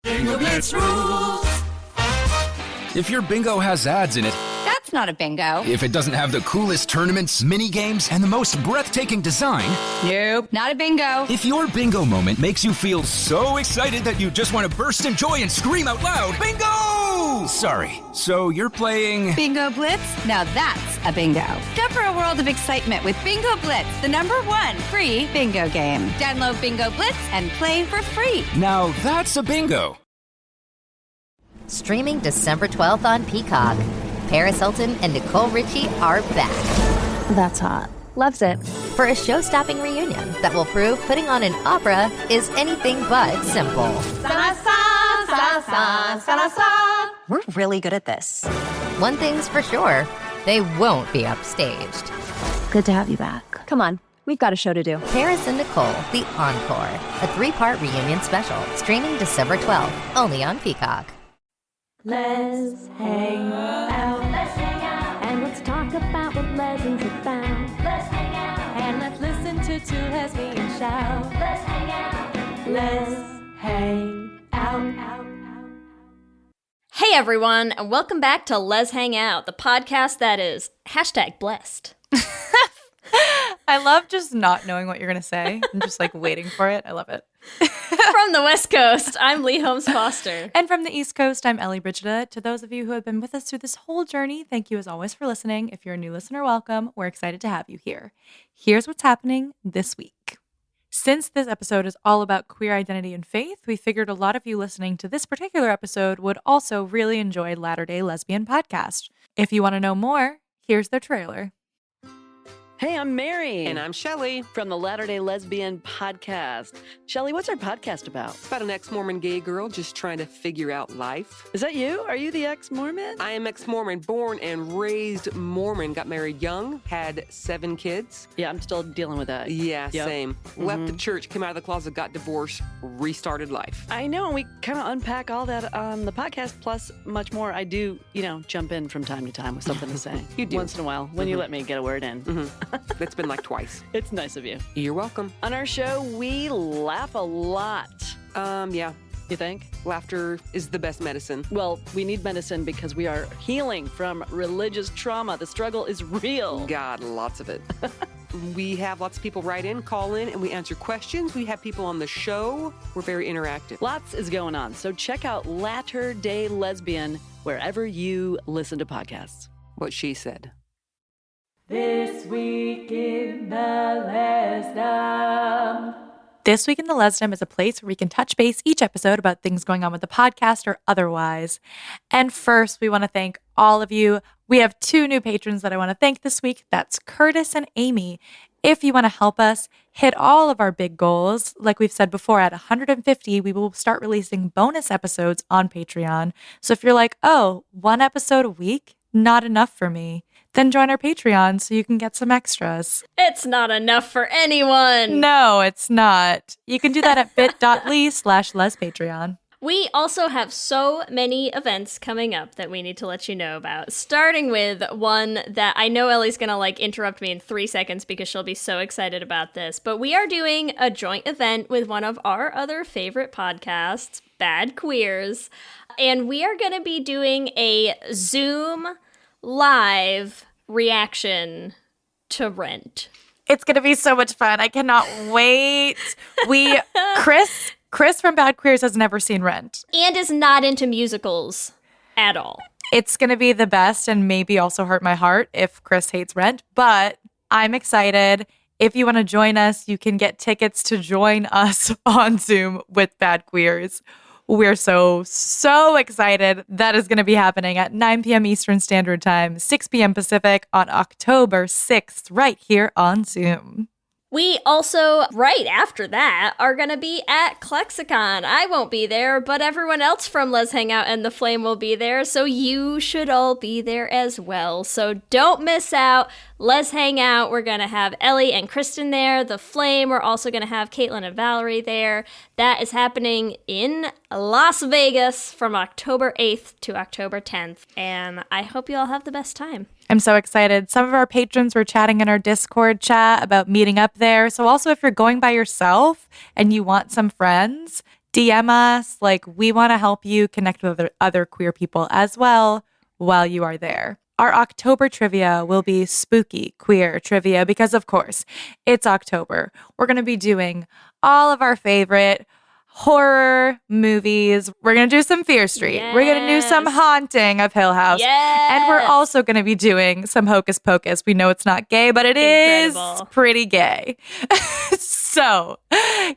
Bingo Blitz rules. If your bingo has ads in it, That's not a bingo. if it doesn't have the coolest tournaments, mini games, and the most breathtaking design, Nope, not a bingo. if your bingo moment makes you feel so excited that you just want to burst in joy and scream out loud, bingo! Sorry, so you're playing... Bingo Blitz? Now that's a bingo. Go for a world of excitement with Bingo Blitz, the #1 free bingo game. Download Bingo Blitz and play for free. Now that's a bingo. Streaming December 12th on Peacock. Paris Hilton and Nicole Richie are back That's hot. Loves it. for a show-stopping reunion that will prove putting on an opera is anything but simple. We're really good at this. One thing's for sure, they won't be upstaged. Good to have you back. Come on, we've got a show to do. Paris and Nicole, The Encore, a 3-part reunion special, streaming December 12th, only on Peacock. Let's hang out. Let's hang out. And let's talk about what Legend's about. Let's hang out. And let's listen to two lesbians shout. Let's hang out. Let's hang out. Hey everyone, and welcome back to Let's Hang Out, the podcast that is #blessed. I love just not knowing what you're going to say and just like waiting for it. I love it. From the West Coast, I'm Lee Holmes Foster. And from the East Coast, I'm Ellie Brigida. To those of you who have been with us through this whole journey, thank you as always for listening. If you're a new listener, welcome. We're excited to have you here. Here's what's happening this week. Since this episode is all about queer identity and faith, we figured a lot of you listening to this particular episode would also really enjoy Latter-day Lesbian Podcast. If you want to know more, here's their trailer. Hey, I'm Mary. And I'm Shelley. From the Latter-day Lesbian Podcast. Shelley, what's our podcast about? It's about an ex-Mormon gay girl just trying to figure out life. Is that you? Are you the ex-Mormon? I am ex-Mormon, born and raised Mormon, got married young, had 7 kids. Yeah, I'm still dealing with that. Yeah, Yep. same. Mm-hmm. Left the church, came out of the closet, got divorced, restarted life. I know, and we kind of unpack all that on the podcast, plus much more. I do, jump in from time to time with something to say. You do. Once in a while, when you let me get a word in. That's been like twice. It's nice of you. You're welcome. On our show, we laugh a lot. Yeah. You think? Laughter is the best medicine. Well, we need medicine because we are healing from religious trauma. The struggle is real. God, lots of it. We have lots of people write in, call in, and we answer questions. We have people on the show. We're very interactive. Lots is going on. So check out Latter-day Lesbian wherever you listen to podcasts. What she said. This week in the Lesdom. This Week in the Lesdom is a place where we can touch base each episode about things going on with the podcast or otherwise. And first, we want to thank all of you. We have 2 new patrons that I want to thank this week. That's Curtis and Amy. If you want to help us hit all of our big goals, like we've said before, at 150, we will start releasing bonus episodes on Patreon. So if you're like, oh, 1 episode a week, not enough for me, then join our Patreon so you can get some extras. It's not enough for anyone. No, it's not. You can do that at bit.ly/lespatreon. We also have so many events coming up that we need to let you know about, starting with one that I know Ellie's going to interrupt me in 3 seconds because she'll be so excited about this, but we are doing a joint event with one of our other favorite podcasts, Bad Queers, and we are going to be doing a Zoom live reaction to Rent. It's going to be so much fun. I cannot wait. Chris from Bad Queers has never seen Rent. And is not into musicals at all. It's going to be the best and maybe also hurt my heart if Chris hates Rent, but I'm excited. If you want to join us, you can get tickets to join us on Zoom with Bad Queers. We're so excited. That is going to be happening at 9 p.m. Eastern Standard Time, 6 p.m. Pacific on October 6th, right here on Zoom. We also, right after that, are going to be at Klexicon. I won't be there, but everyone else from Let's Hang Out and The Flame will be there, so you should all be there as well. So don't miss out. Let's Hang Out. We're going to have Ellie and Kristen there. The Flame, we're also going to have Caitlin and Valerie there. That is happening in Las Vegas from October 8th to October 10th, and I hope you all have the best time. I'm so excited. Some of our patrons were chatting in our Discord chat about meeting up there. So also if you're going by yourself and you want some friends, DM us. Like, we want to help you connect with other queer people as well while you are there. Our October trivia will be spooky queer trivia because, of course, it's October. We're going to be doing all of our favorite horror movies. We're going to do some Fear Street. Yes. We're going to do some Haunting of Hill House. Yes. And we're also going to be doing some Hocus Pocus. We know it's not gay, but it is pretty gay. So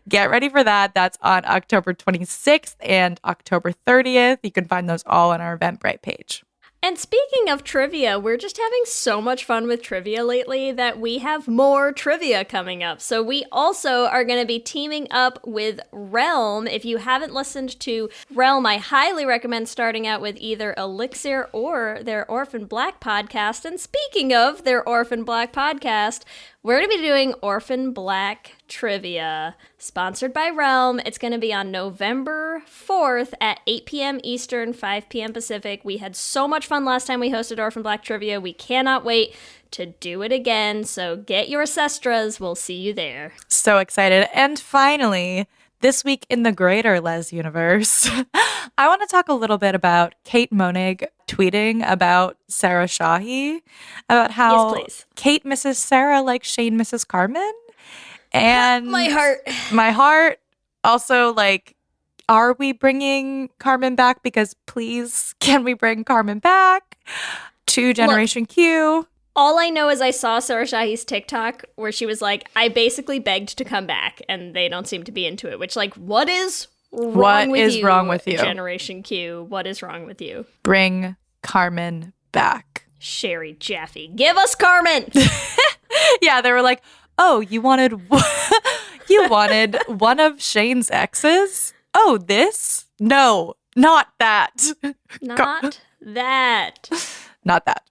get ready for that. That's on October 26th and October 30th. You can find those all on our Eventbrite page. And speaking of trivia, we're just having so much fun with trivia lately that we have more trivia coming up. So we also are going to be teaming up with Realm. If you haven't listened to Realm, I highly recommend starting out with either Elixir or their Orphan Black podcast. And speaking of their Orphan Black podcast, we're going to be doing Orphan Black trivia, sponsored by Realm. It's going to be on November 4th at 8 p.m. Eastern, 5 p.m. Pacific. We had so much fun last time we hosted Orphan Black trivia. We cannot wait to do it again. So get your Sestras. We'll see you there. So excited. And finally, this week in the greater Les universe, I want to talk a little bit about Kate Monig tweeting about Sarah Shahi, about how Kate misses Sarah like Shane misses Carmen. And my heart. Also, like, are we bringing Carmen back? Because please, can we bring Carmen back to Generation Q? All I know is I saw Sarah Shahi's TikTok where she was like, I basically begged to come back, and they don't seem to be into it, which, like, what is wrong with you? Generation Q, what is wrong with you? Bring Carmen back. Sherry Jaffe, give us Carmen! Yeah, they were like, oh, you wanted one of Shane's exes? Oh, this? No, not that. Not that. Not that.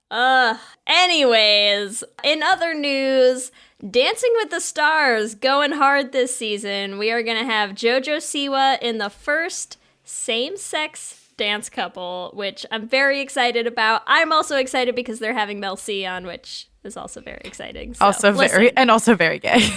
Anyways, in other news, Dancing with the Stars going hard this season. We are going to have JoJo Siwa in the first same-sex dance couple, which I'm very excited about. I'm also excited because they're having Mel C on, which is also very exciting. So, also very gay.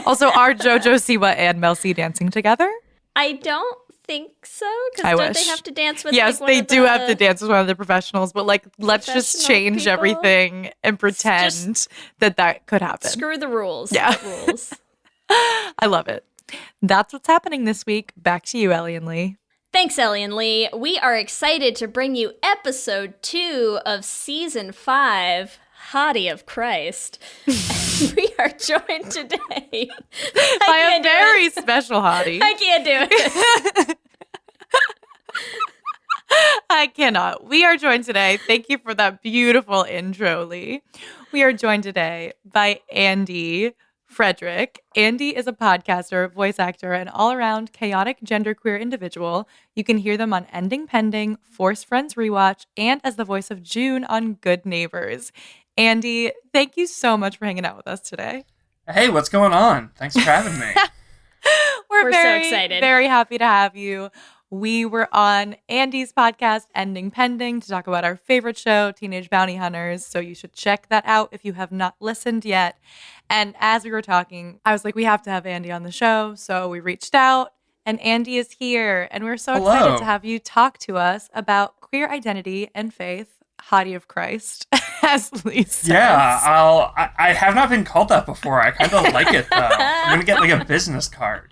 Also, are JoJo Siwa and Mel C dancing together? I don't think so, because don't they have to dance with Yes, like, they do have to dance with one of the professionals, but like, let's just change people? Everything and pretend that could happen. Screw the rules. Yeah. The rules. I love it. That's what's happening this week. Back to you, Ellie and Lee. Thanks, Ellie and Lee. We are excited to bring you episode 2 of season 5, Hottie of Christ. We are joined today by a very special hottie. I can't do it. I cannot. We are joined today. Thank you for that beautiful intro, Lee. We are joined today by Andy Frederick. Andy is a podcaster, voice actor, and all-around chaotic genderqueer individual. You can hear them on Ending Pending, Force Friends Rewatch, and as the voice of June on Good Neighbors. Andy, thank you so much for hanging out with us today. Hey, what's going on? Thanks for having me. We're so excited. Very happy to have you. We were on Andy's podcast, Ending Pending, to talk about our favorite show, Teenage Bounty Hunters. So you should check that out if you have not listened yet. And as we were talking, I was like, we have to have Andy on the show. So we reached out, and Andy is here. And we're so excited to have you talk to us about queer identity and faith, Hottie of Christ, as Lee says. Yeah, I have not been called that before. I kind of like it, though. I'm going to get like a business card.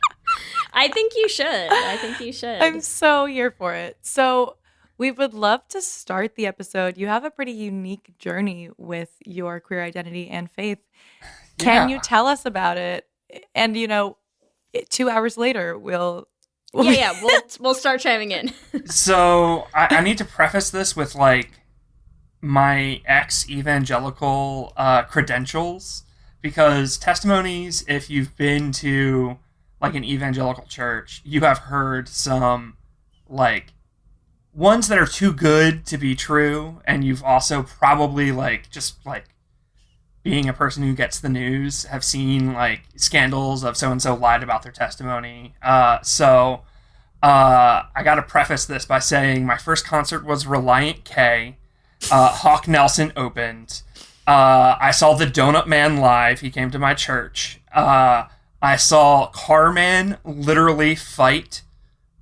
I think you should. I'm so here for it. So we would love to start the episode. You have a pretty unique journey with your queer identity and faith. Can you tell us about it? And, 2 hours later, we'll start chiming in. So I need to preface this with like my ex-evangelical credentials, because testimonies, if you've been to like an evangelical church, you have heard some like ones that are too good to be true, and you've also probably like just like being a person who gets the news have seen like scandals of so-and-so lied about their testimony. So I gotta preface this by saying my first concert was Reliant K. Hawk Nelson opened. I saw the Donut Man live. He came to my church. I saw Carman literally fight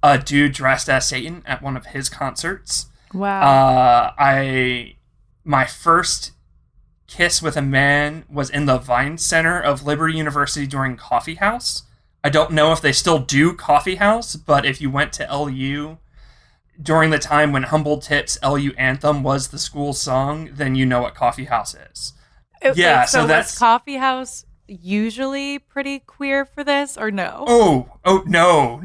a dude dressed as Satan at one of his concerts. Wow. My first kiss with a man was in the Vine Center of Liberty University during Coffee House. I don't know if they still do Coffee House, but if you went to LU during the time when Humble Tip's LU Anthem was the school song, then you know what Coffee House is. Yeah, so that's Coffee House usually pretty queer for this, or no? Oh, no.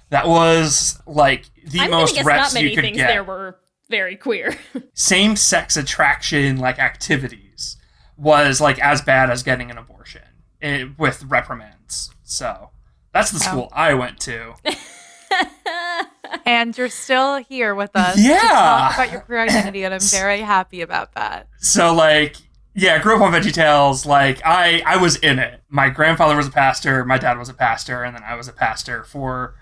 That was like the most reps you could get. Not many things there were very queer. Same-sex attraction, like, activities was, like, as bad as getting an abortion with reprimands. So that's the school I went to. And you're still here with us to talk about your queer identity, and I'm very happy about that. So, like, yeah, grew up on VeggieTales. Like, I was in it. My grandfather was a pastor, my dad was a pastor, and then I was a pastor for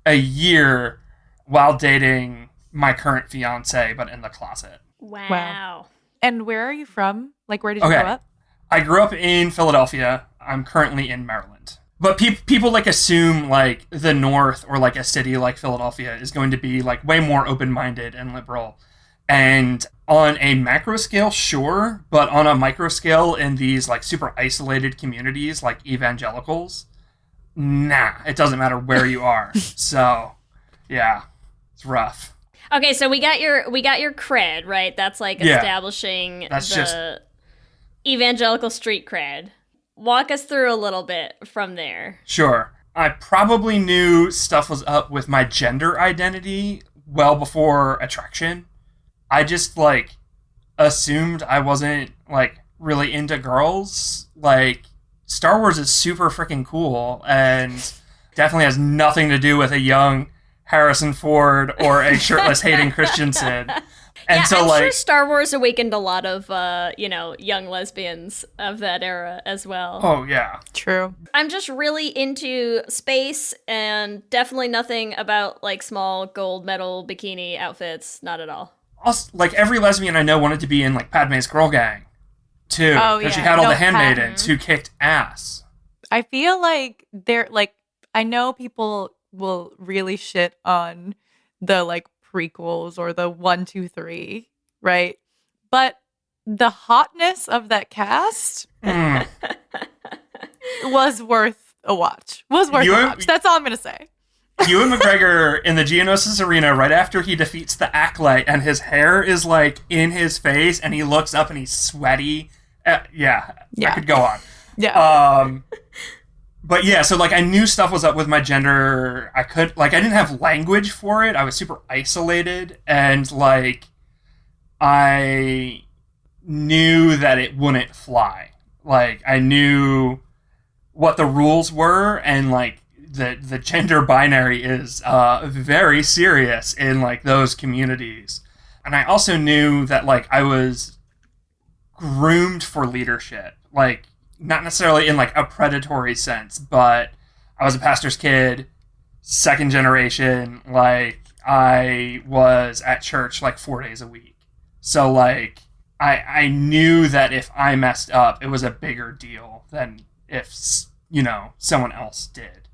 a year while dating my current fiance, but in the closet. Wow. And where are you from? Like, where did you grow up? I grew up in Philadelphia. I'm currently in Maryland. But people like assume like the North or like a city like Philadelphia is going to be like way more open-minded and liberal. And on a macro scale, sure, but on a micro scale in these like super isolated communities like evangelicals, nah, it doesn't matter where you are. So, yeah, it's rough. Okay, so we got your cred, right? That's like establishing the evangelical street cred. Walk us through a little bit from there. Sure. I probably knew stuff was up with my gender identity well before attraction. I just, like, assumed I wasn't, like, really into girls. Like, Star Wars is super freaking cool and definitely has nothing to do with a young Harrison Ford or a shirtless Hayden Christensen. And so, I'm like, sure Star Wars awakened a lot of, young lesbians of that era as well. Oh, yeah. True. I'm just really into space and definitely nothing about, like, small gold medal bikini outfits. Not at all. Also, like, every lesbian I know wanted to be in, like, Padme's girl gang, too. Oh, because yeah. she had all the handmaidens who kicked ass. I feel like I know people will really shit on the, like, prequels or the 1, 2, 3, right? But the hotness of that cast was worth a watch. That's all I'm going to say. Ewan McGregor in the Geonosis Arena right after he defeats the Acolyte and his hair is like in his face and he looks up and he's sweaty. I could go on. Yeah. But yeah, so like I knew stuff was up with my gender. I didn't have language for it. I was super isolated and like I knew that it wouldn't fly. Like I knew what the rules were and like the gender binary is very serious in like those communities. And I also knew that like I was groomed for leadership. Like not necessarily in like a predatory sense, but I was a pastor's kid, second generation. Like I was at church like 4 days a week. So like I knew that if I messed up, it was a bigger deal than if, someone else did.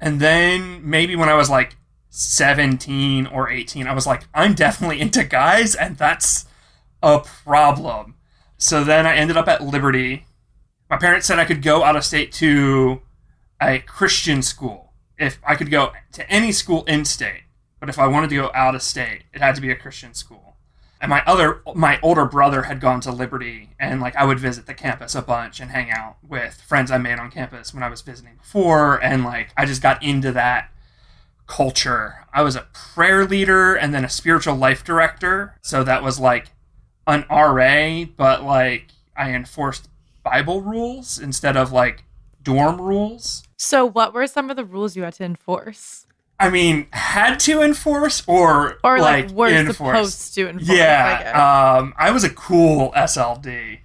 And then maybe when I was like 17 or 18, I was like, I'm definitely into guys, and that's a problem. So then I ended up at Liberty. My parents said I could go out of state to a Christian school. If I could go to any school in state, but if I wanted to go out of state, it had to be a Christian school. And my older brother had gone to Liberty, and like I would visit the campus a bunch and hang out with friends I made on campus when I was visiting before, and like I just got into that culture. I was a prayer leader and then a spiritual life director, so that was like an RA, but like I enforced Bible rules instead of like dorm rules. So what were some of the rules you had to enforce? I mean, had to enforce or like were enforce. Supposed to enforce. Yeah, I was a cool SLD.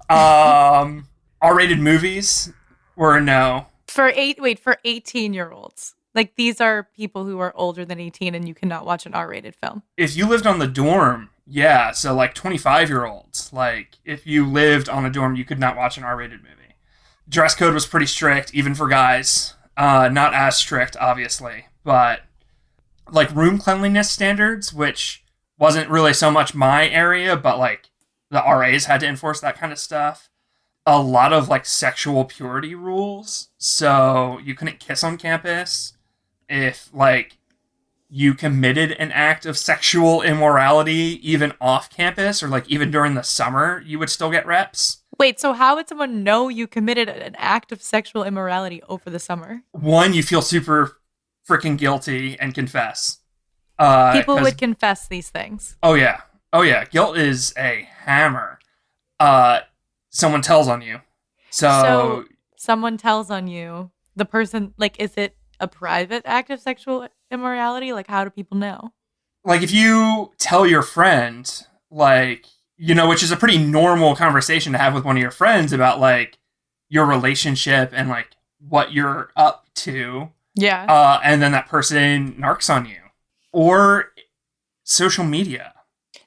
R-rated movies were a no. For 18-year-olds. Like these are people who are older than 18 and you cannot watch an R-rated film. If you lived on the dorm, yeah, so like 25-year-olds. Like if you lived on a dorm, you could not watch an R-rated movie. Dress code was pretty strict, even for guys. Not as strict, obviously, but like room cleanliness standards, which wasn't really so much my area, but like the RAs had to enforce that kind of stuff. A lot of like sexual purity rules. So you couldn't kiss on campus. If like you committed an act of sexual immorality even off campus or like even during the summer, you would still get reps. Wait, so how would someone know you committed an act of sexual immorality over the summer? One, you feel super freaking guilty and confess. People would confess these things. Oh yeah. Guilt is a hammer. Someone tells on you. So someone tells on you. The person, like, is it a private act of sexual immorality? Like, how do people know? Like, if you tell your friend, like, you know, which is a pretty normal conversation to have with one of your friends about, like, your relationship and, like, what you're up to. Yeah. And then that person narcs on you. Or social media.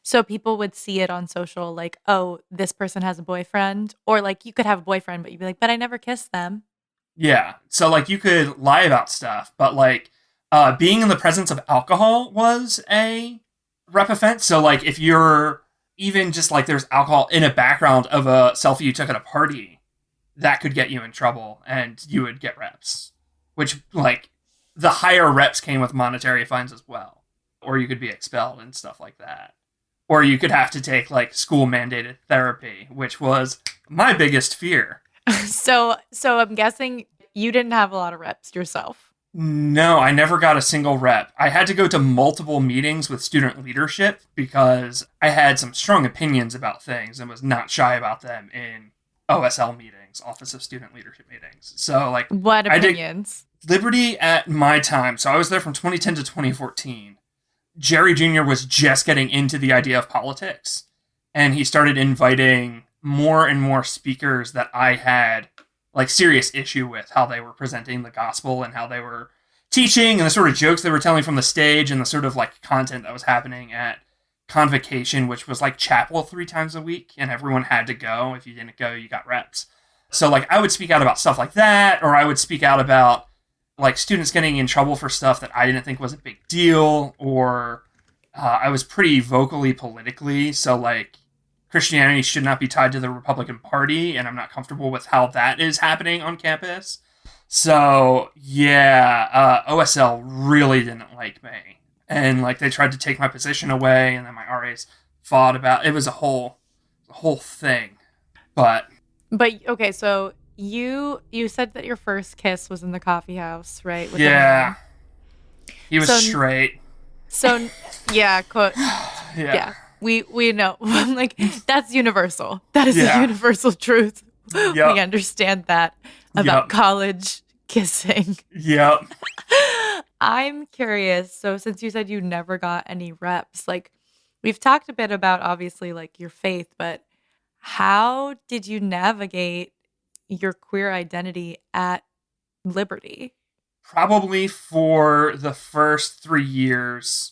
So people would see it on social, like, oh, this person has a boyfriend. Or, like, you could have a boyfriend, but you'd be like, but I never kissed them. Yeah. So, like, you could lie about stuff, but, like, being in the presence of alcohol was a rep offense. So, like, if you're even just, like, there's alcohol in a background of a selfie you took at a party, that could get you in trouble, and you would get reps. Which, like, the higher reps came with monetary fines as well. Or you could be expelled and stuff like that. Or you could have to take, like, school-mandated therapy, which was my biggest fear. So I'm guessing you didn't have a lot of reps yourself. No, I never got a single rep. I had to go to multiple meetings with student leadership because I had some strong opinions about things and was not shy about them in OSL meetings, Office of Student Leadership meetings. So, like... What opinions? Liberty at my time, so I was there from 2010 to 2014. Jerry Jr. was just getting into the idea of politics, and he started inviting more and more speakers that I had like serious issue with how they were presenting the gospel and how they were teaching and the sort of jokes they were telling from the stage and the sort of like content that was happening at Convocation, which was like chapel 3 times a week, and everyone had to go. If you didn't go, you got reps. So like I would speak out about stuff like that, or I would speak out about like students getting in trouble for stuff that I didn't think was a big deal, or I was pretty vocally politically, so like Christianity should not be tied to the Republican Party, and I'm not comfortable with how that is happening on campus. So yeah, OSL really didn't like me, and like they tried to take my position away, and then my RAs fought about it. Was a whole thing, but okay, so you said that your first kiss was in the coffee house, right? With yeah, he was straight. So yeah, yeah. We know, like, that's universal. That is a universal truth. Yep. We understand that about college kissing. Yep. I'm curious. So since you said you never got any reps, like, we've talked a bit about, obviously, like, your faith, but how did you navigate your queer identity at Liberty? Probably for the first 3 years,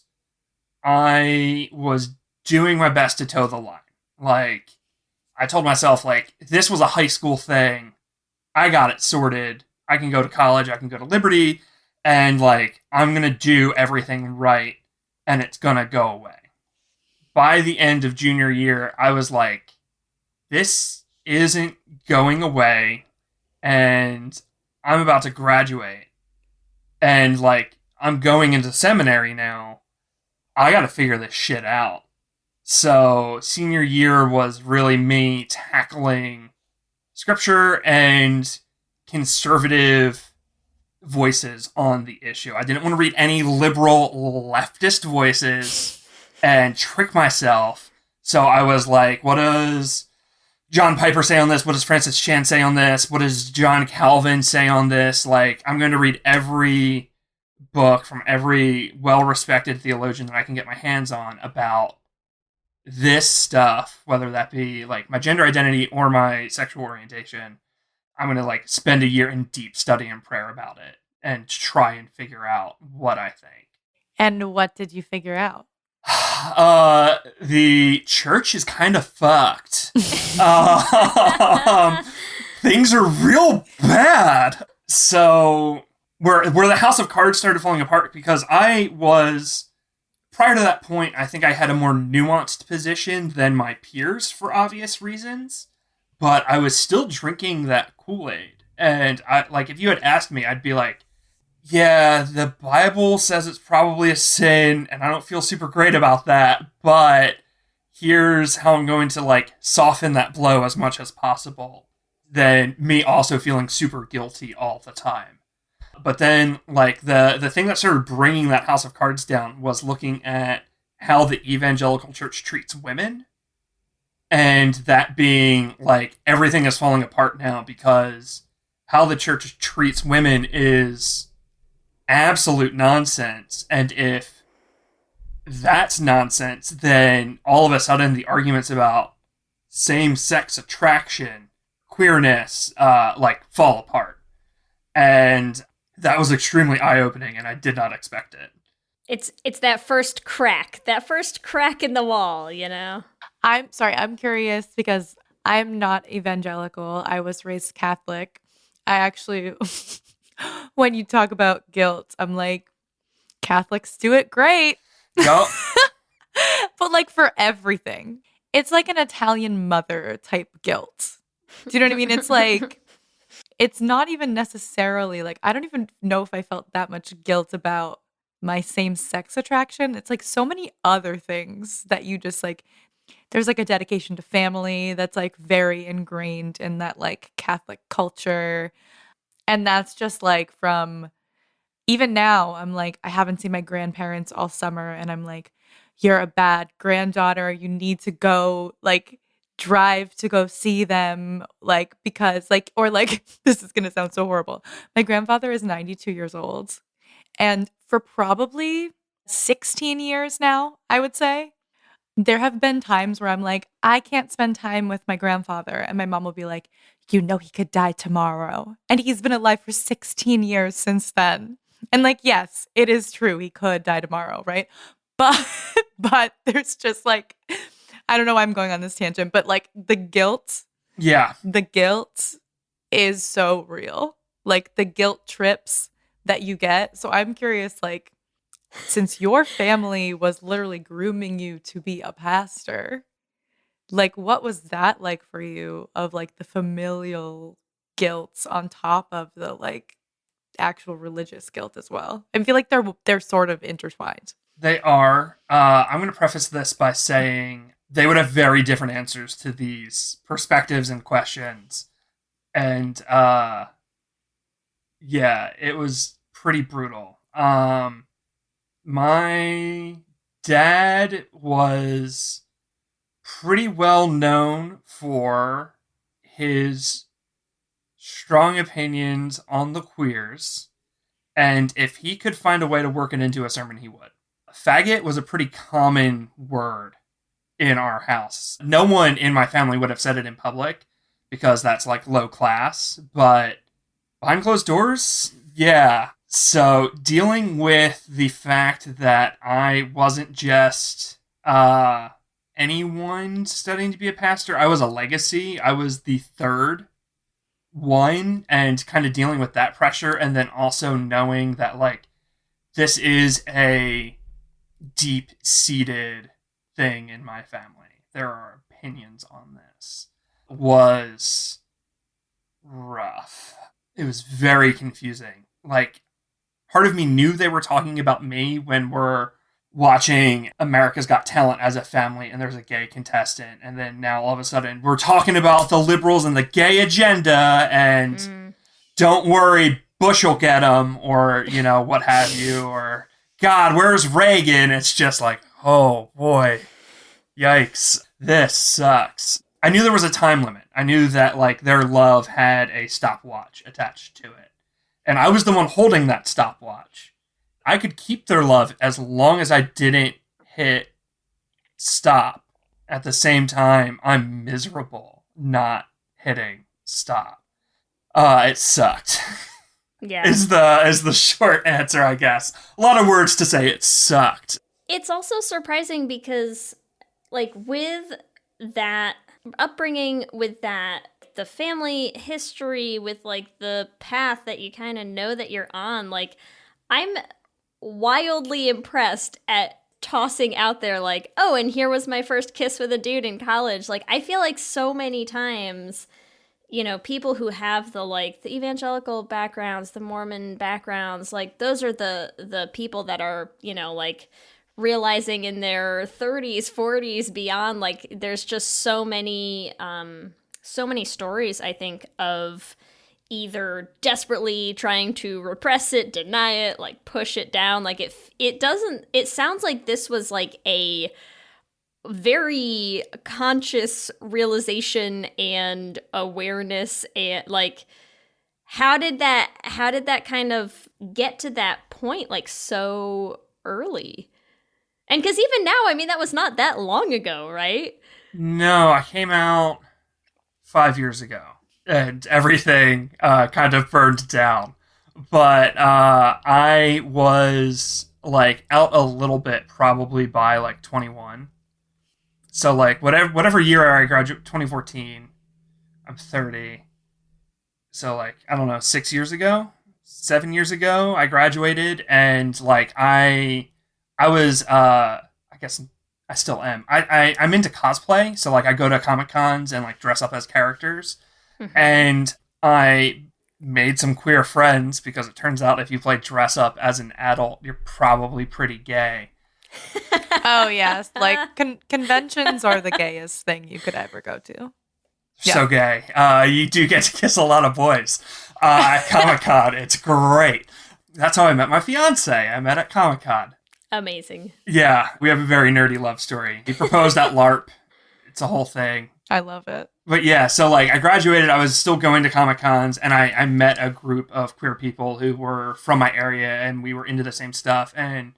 I was doing my best to toe the line. Like, I told myself, like, this was a high school thing. I got it sorted. I can go to college. I can go to Liberty. And, like, I'm going to do everything right. And it's going to go away. By the end of junior year, I was like, this isn't going away. And I'm about to graduate. And, like, I'm going into seminary now. I got to figure this shit out. So senior year was really me tackling scripture and conservative voices on the issue. I didn't want to read any liberal leftist voices and trick myself. So I was like, what does John Piper say on this? What does Francis Chan say on this? What does John Calvin say on this? Like, I'm going to read every book from every well-respected theologian that I can get my hands on about this stuff, whether that be like my gender identity or my sexual orientation. I'm going to like spend a year in deep study and prayer about it and try and figure out what I think. And what did you figure out? The church is kind of fucked. things are real bad. So where the House of Cards started falling apart, because I was, prior to that point, I think I had a more nuanced position than my peers for obvious reasons, but I was still drinking that Kool-Aid. And I, like, if you had asked me, I'd be like, yeah, the Bible says it's probably a sin, and I don't feel super great about that, but here's how I'm going to, like, soften that blow as much as possible, than me also feeling super guilty all the time. But then, like, the thing that started bringing that House of Cards down was looking at how the evangelical church treats women, and that being, like, everything is falling apart now because how the church treats women is absolute nonsense. And if that's nonsense, then all of a sudden the arguments about same-sex attraction, queerness, like, fall apart. And that was extremely eye-opening, and I did not expect it. It's that first crack in the wall, you know? I'm sorry, I'm curious because I'm not evangelical. I was raised Catholic. I actually, when you talk about guilt, I'm like, Catholics do it great. Yup. But like for everything. It's like an Italian mother type guilt. Do you know what I mean? It's like, it's not even necessarily like, I don't even know if I felt that much guilt about my same-sex attraction. It's like so many other things that you just like, there's like a dedication to family that's like very ingrained in that like Catholic culture. And that's just like from, even now, I'm like, I haven't seen my grandparents all summer and I'm like, you're a bad granddaughter. You need to go like drive to go see them. Like, because like, or like, this is going to sound so horrible. My grandfather is 92 years old. And for probably 16 years now, I would say, there have been times where I'm like, I can't spend time with my grandfather. And my mom will be like, you know, he could die tomorrow. And he's been alive for 16 years since then. And like, yes, it is true. He could die tomorrow, right? But there's just like, I don't know why I'm going on this tangent, but like the guilt. Yeah. The guilt is so real. Like the guilt trips that you get. So I'm curious, like, since your family was literally grooming you to be a pastor, like, what was that like for you of like the familial guilt on top of the like actual religious guilt as well? I feel like they're sort of intertwined. They are. I'm going to preface this by saying they would have very different answers to these perspectives and questions. And yeah, it was pretty brutal. My dad was pretty well known for his strong opinions on the queers, and if he could find a way to work it into a sermon, he would. Faggot was a pretty common word in our house. No one in my family would have said it in public because that's like low class, but behind closed doors, yeah. So dealing with the fact that I wasn't just anyone studying to be a pastor, I was a legacy. I was the third one, and kind of dealing with that pressure, and then also knowing that like this is a deep-seated thing in my family. There are opinions on this. Was rough. It was very confusing. Like, part of me knew they were talking about me when we're watching America's Got Talent as a family and there's a gay contestant, and then now all of a sudden we're talking about the liberals and the gay agenda, and don't worry, Bush will get them, or, you know, what have you, or God, where's Reagan? It's just like, oh boy, yikes, this sucks. I knew there was a time limit. I knew that like their love had a stopwatch attached to it. And I was the one holding that stopwatch. I could keep their love as long as I didn't hit stop. At the same time, I'm miserable not hitting stop. It sucked. Yeah. is the short answer, I guess. A lot of words to say it sucked. It's also surprising because, like, with that upbringing, with that like the family history, with like the path that you kind of know that you're on. Like, I'm wildly impressed at tossing out there like, oh, and here was my first kiss with a dude in college. Like, I feel like so many times, you know, people who have the like the evangelical backgrounds, the Mormon backgrounds, like those are the people that are, you know, like realizing in their 30s, 40s, beyond. Like, there's just so many stories, I think, of either desperately trying to repress it, deny it, like push it down. Like, it sounds like this was like a very conscious realization and awareness. And like, how did that kind of get to that point, like, so early? And because even now, I mean, that was not that long ago, right? No, I came out 5 years ago, and everything kind of burned down. But I was like out a little bit probably by like 21. So like whatever year I graduated, 2014, I'm 30. So like, I don't know, 7 years ago, I graduated, and like I was I guess I still am. I'm into cosplay, so like I go to Comic Cons and like dress up as characters. Mm-hmm. And I made some queer friends because it turns out if you play dress up as an adult, you're probably pretty gay. Oh yes, like conventions are the gayest thing you could ever go to. So gay. You do get to kiss a lot of boys at Comic Con. It's great. That's how I met my fiance. I met at Comic Con. Amazing. Yeah, we have a very nerdy love story. He proposed at LARP. It's a whole thing. I love it. But yeah, so like I graduated, I was still going to Comic Cons, and I met a group of queer people who were from my area, and we were into the same stuff, and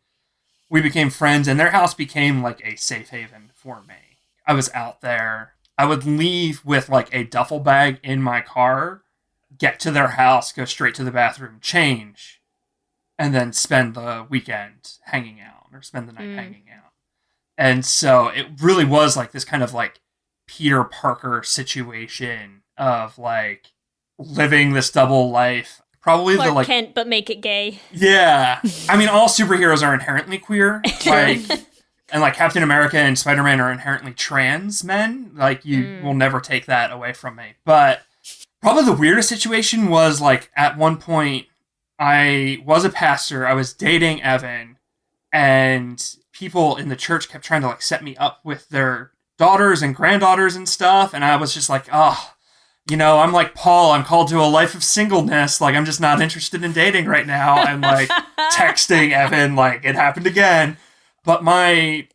we became friends, and their house became like a safe haven for me. I was out there. I would leave with like a duffel bag in my car, get to their house, go straight to the bathroom, change, and then spend the weekend hanging out, or spend the night hanging out. And so it really was like this kind of like Peter Parker situation of like living this double life. Probably Clark the like Kent, but make it gay. Yeah. I mean, all superheroes are inherently queer. Like, and like Captain America and Spider-Man are inherently trans men. Like, you will never take that away from me. But probably the weirdest situation was like at one point I was a pastor. I was dating Evan, and people in the church kept trying to like set me up with their daughters and granddaughters and stuff. And I was just like, oh, you know, I'm like Paul, I'm called to a life of singleness. Like, I'm just not interested in dating right now. I'm like texting Evan, like, it happened again. But my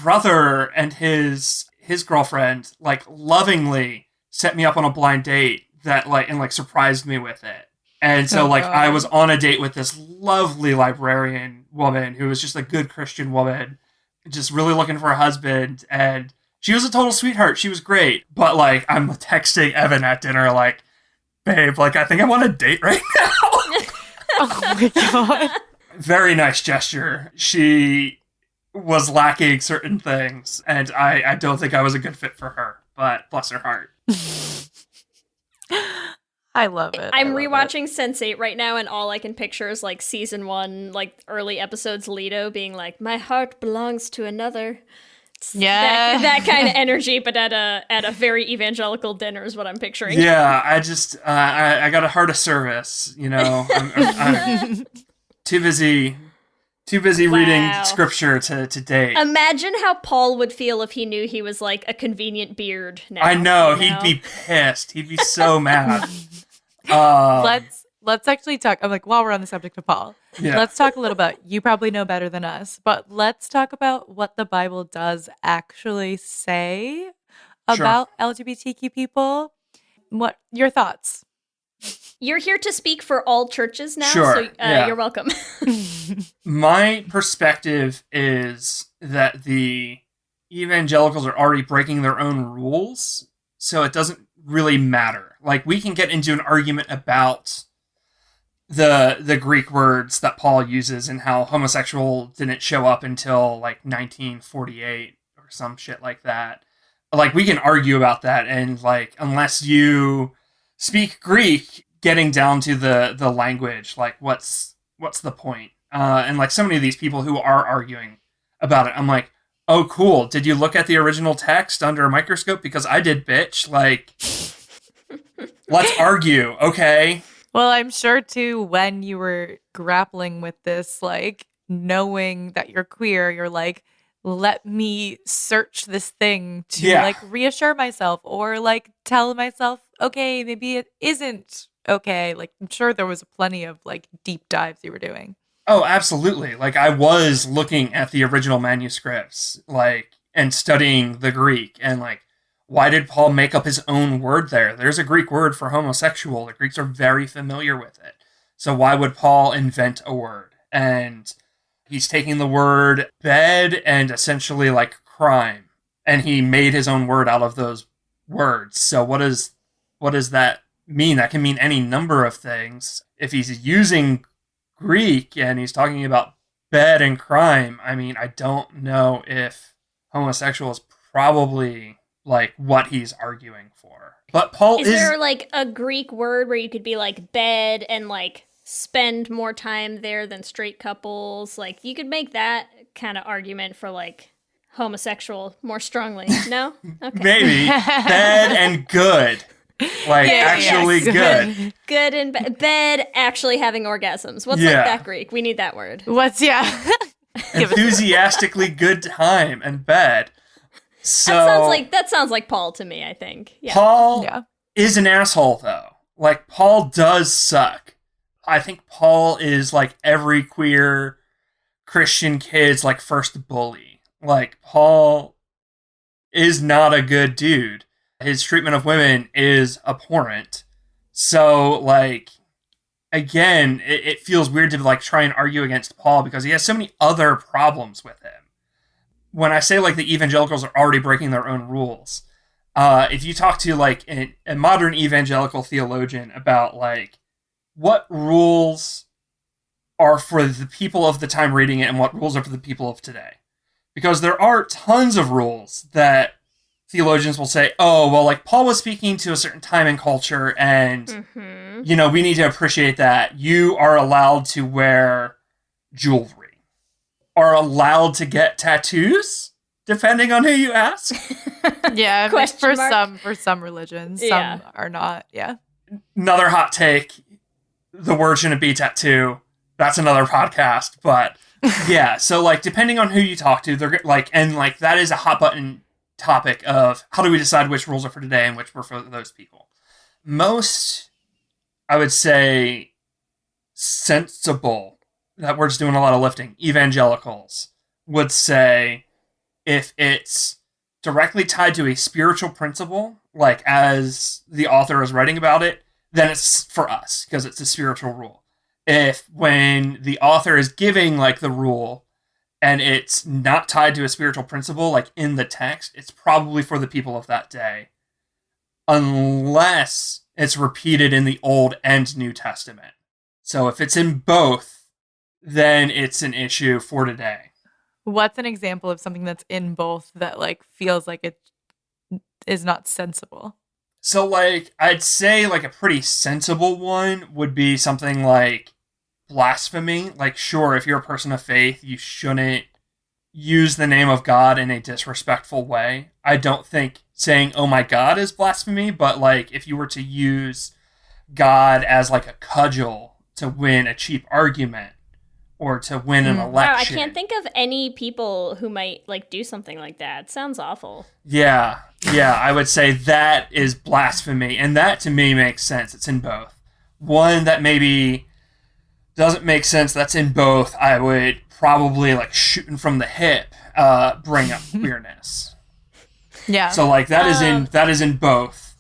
brother and his girlfriend, like, lovingly set me up on a blind date that, like, and like surprised me with it. And so, like, I was on a date with this lovely librarian woman who was just a good Christian woman, just really looking for a husband. And she was a total sweetheart. She was great. But, like, I'm texting Evan at dinner, like, babe, like, I think I'm on a date right now. Oh, my God. Very nice gesture. She was lacking certain things, and I don't think I was a good fit for her. But bless her heart. I love it. I'm rewatching Sense8 right now, and all I can picture is, like, season 1, like, early episodes, Leto being like, my heart belongs to another. Yeah, that kind of energy, but at a very evangelical dinner is what I'm picturing. Yeah, I just I got a heart of service, you know. I'm too busy reading scripture to date. Imagine how Paul would feel if he knew he was like a convenient beard now. I know, he'd be pissed. He'd be so mad. Let's actually talk. I'm like, while we're on the subject of Paul, let's talk a little bit. You probably know better than us, but let's talk about what the Bible does actually say about LGBTQ people. What your thoughts? You're here to speak for all churches now, so you're welcome. My perspective is that the evangelicals are already breaking their own rules, so it doesn't really matter. Like, we can get into an argument about the Greek words that Paul uses and how homosexual didn't show up until like 1948 or some shit like that. like, we can argue about that, and, like, unless you speak Greek, getting down to the language, like, what's the point? And, like, so many of these people who are arguing about it, I'm like, oh, cool. Did you look at the original text under a microscope? Because I did, bitch. Like, let's argue, okay? Well, I'm sure, too, when you were grappling with this, like, knowing that you're queer, you're like, let me search this thing to, like, reassure myself or, like, tell myself, okay, maybe it isn't okay. Like, I'm sure there was plenty of, like, deep dives you were doing. Oh, absolutely. Like, I was looking at the original manuscripts, like, and studying the Greek, and, like, why did Paul make up his own word there? There's a Greek word for homosexual. The Greeks are very familiar with it. So why would Paul invent a word? And he's taking the word bed and essentially, like, crime, and he made his own word out of those words. So what does that mean? That can mean any number of things. If he's using Greek and he's talking about bed and crime, I mean, I don't know if homosexual is probably, like, what he's arguing for. But Paul is there, like, a Greek word where you could be like bed and, like, spend more time there than straight couples? Like, you could make that kind of argument for, like, homosexual more strongly. No? Okay. Maybe. Bed and good. Like, actually good. Good and bed actually having orgasms. What's like that Greek? We need that word. Enthusiastically good time and bed. So that sounds like Paul to me, I think. Yeah. Paul is an asshole, though. Like, Paul does suck. I think Paul is, like, every queer Christian kid's, like, first bully. Like, Paul is not a good dude. His treatment of women is abhorrent. So, like, again, it feels weird to, like, try and argue against Paul because he has so many other problems with him. When I say, like, the evangelicals are already breaking their own rules, if you talk to, like, a modern evangelical theologian about, like, what rules are for the people of the time reading it and what rules are for the people of today. Because there are tons of rules that theologians will say, oh, well, like, Paul was speaking to a certain time and culture, and, you know, we need to appreciate that. You are allowed to wear jewelry, are allowed to get tattoos, depending on who you ask. Yeah, for some religions, some are not. Yeah. Another hot take: the word shouldn't be tattoo. That's another podcast, but yeah. So, like, depending on who you talk to, they're like, and, like, that is a hot button topic of how do we decide which rules are for today and which were for those people. Most, I would say, sensible, that word's doing a lot of lifting, evangelicals would say if it's directly tied to a spiritual principle, like as the author is writing about it, then it's for us because it's a spiritual rule. If when the author is giving, like, the rule and it's not tied to a spiritual principle, like in the text, it's probably for the people of that day. Unless it's repeated in the Old and New Testament. So if it's in both, then it's an issue for today. What's an example of something that's in both that, like, feels like it is not sensible? So, like, I'd say, like, a pretty sensible one would be something like blasphemy. Like, sure, if you're a person of faith, you shouldn't use the name of God in a disrespectful way. I don't think saying, oh my God, is blasphemy, but, like, if you were to use God as, like, a cudgel to win a cheap argument or to win an election. Wow, I can't think of any people who might, like, do something like that. It sounds awful. Yeah, I would say that is blasphemy, and that to me makes sense. It's in both. One that maybe doesn't make sense, that's in both, I would probably, like, shooting from the hip, bring up queerness. Yeah. So, like, that is in both,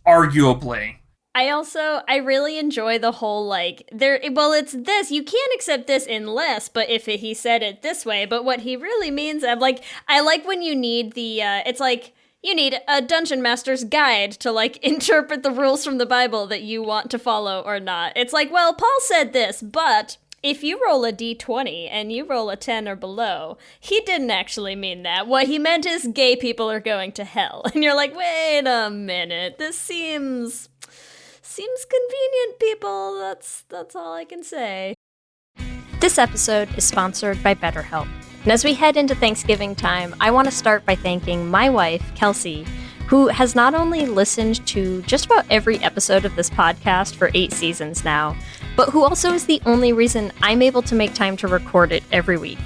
arguably. I really enjoy the whole, like, it's this, you can't accept this unless, but if he said it this way, but what he really means, I like when you need it's like, you need a dungeon master's guide to, like, interpret the rules from the Bible that you want to follow or not. It's like, well, Paul said this, but if you roll a d20 and you roll a 10 or below, he didn't actually mean that. What he meant is gay people are going to hell. And you're like, wait a minute, this seems convenient, people. That's all I can say. This episode is sponsored by BetterHelp. And as we head into Thanksgiving time, I want to start by thanking my wife, Kelsey, who has not only listened to just about every episode of this podcast for 8 seasons now, but who also is the only reason I'm able to make time to record it every week.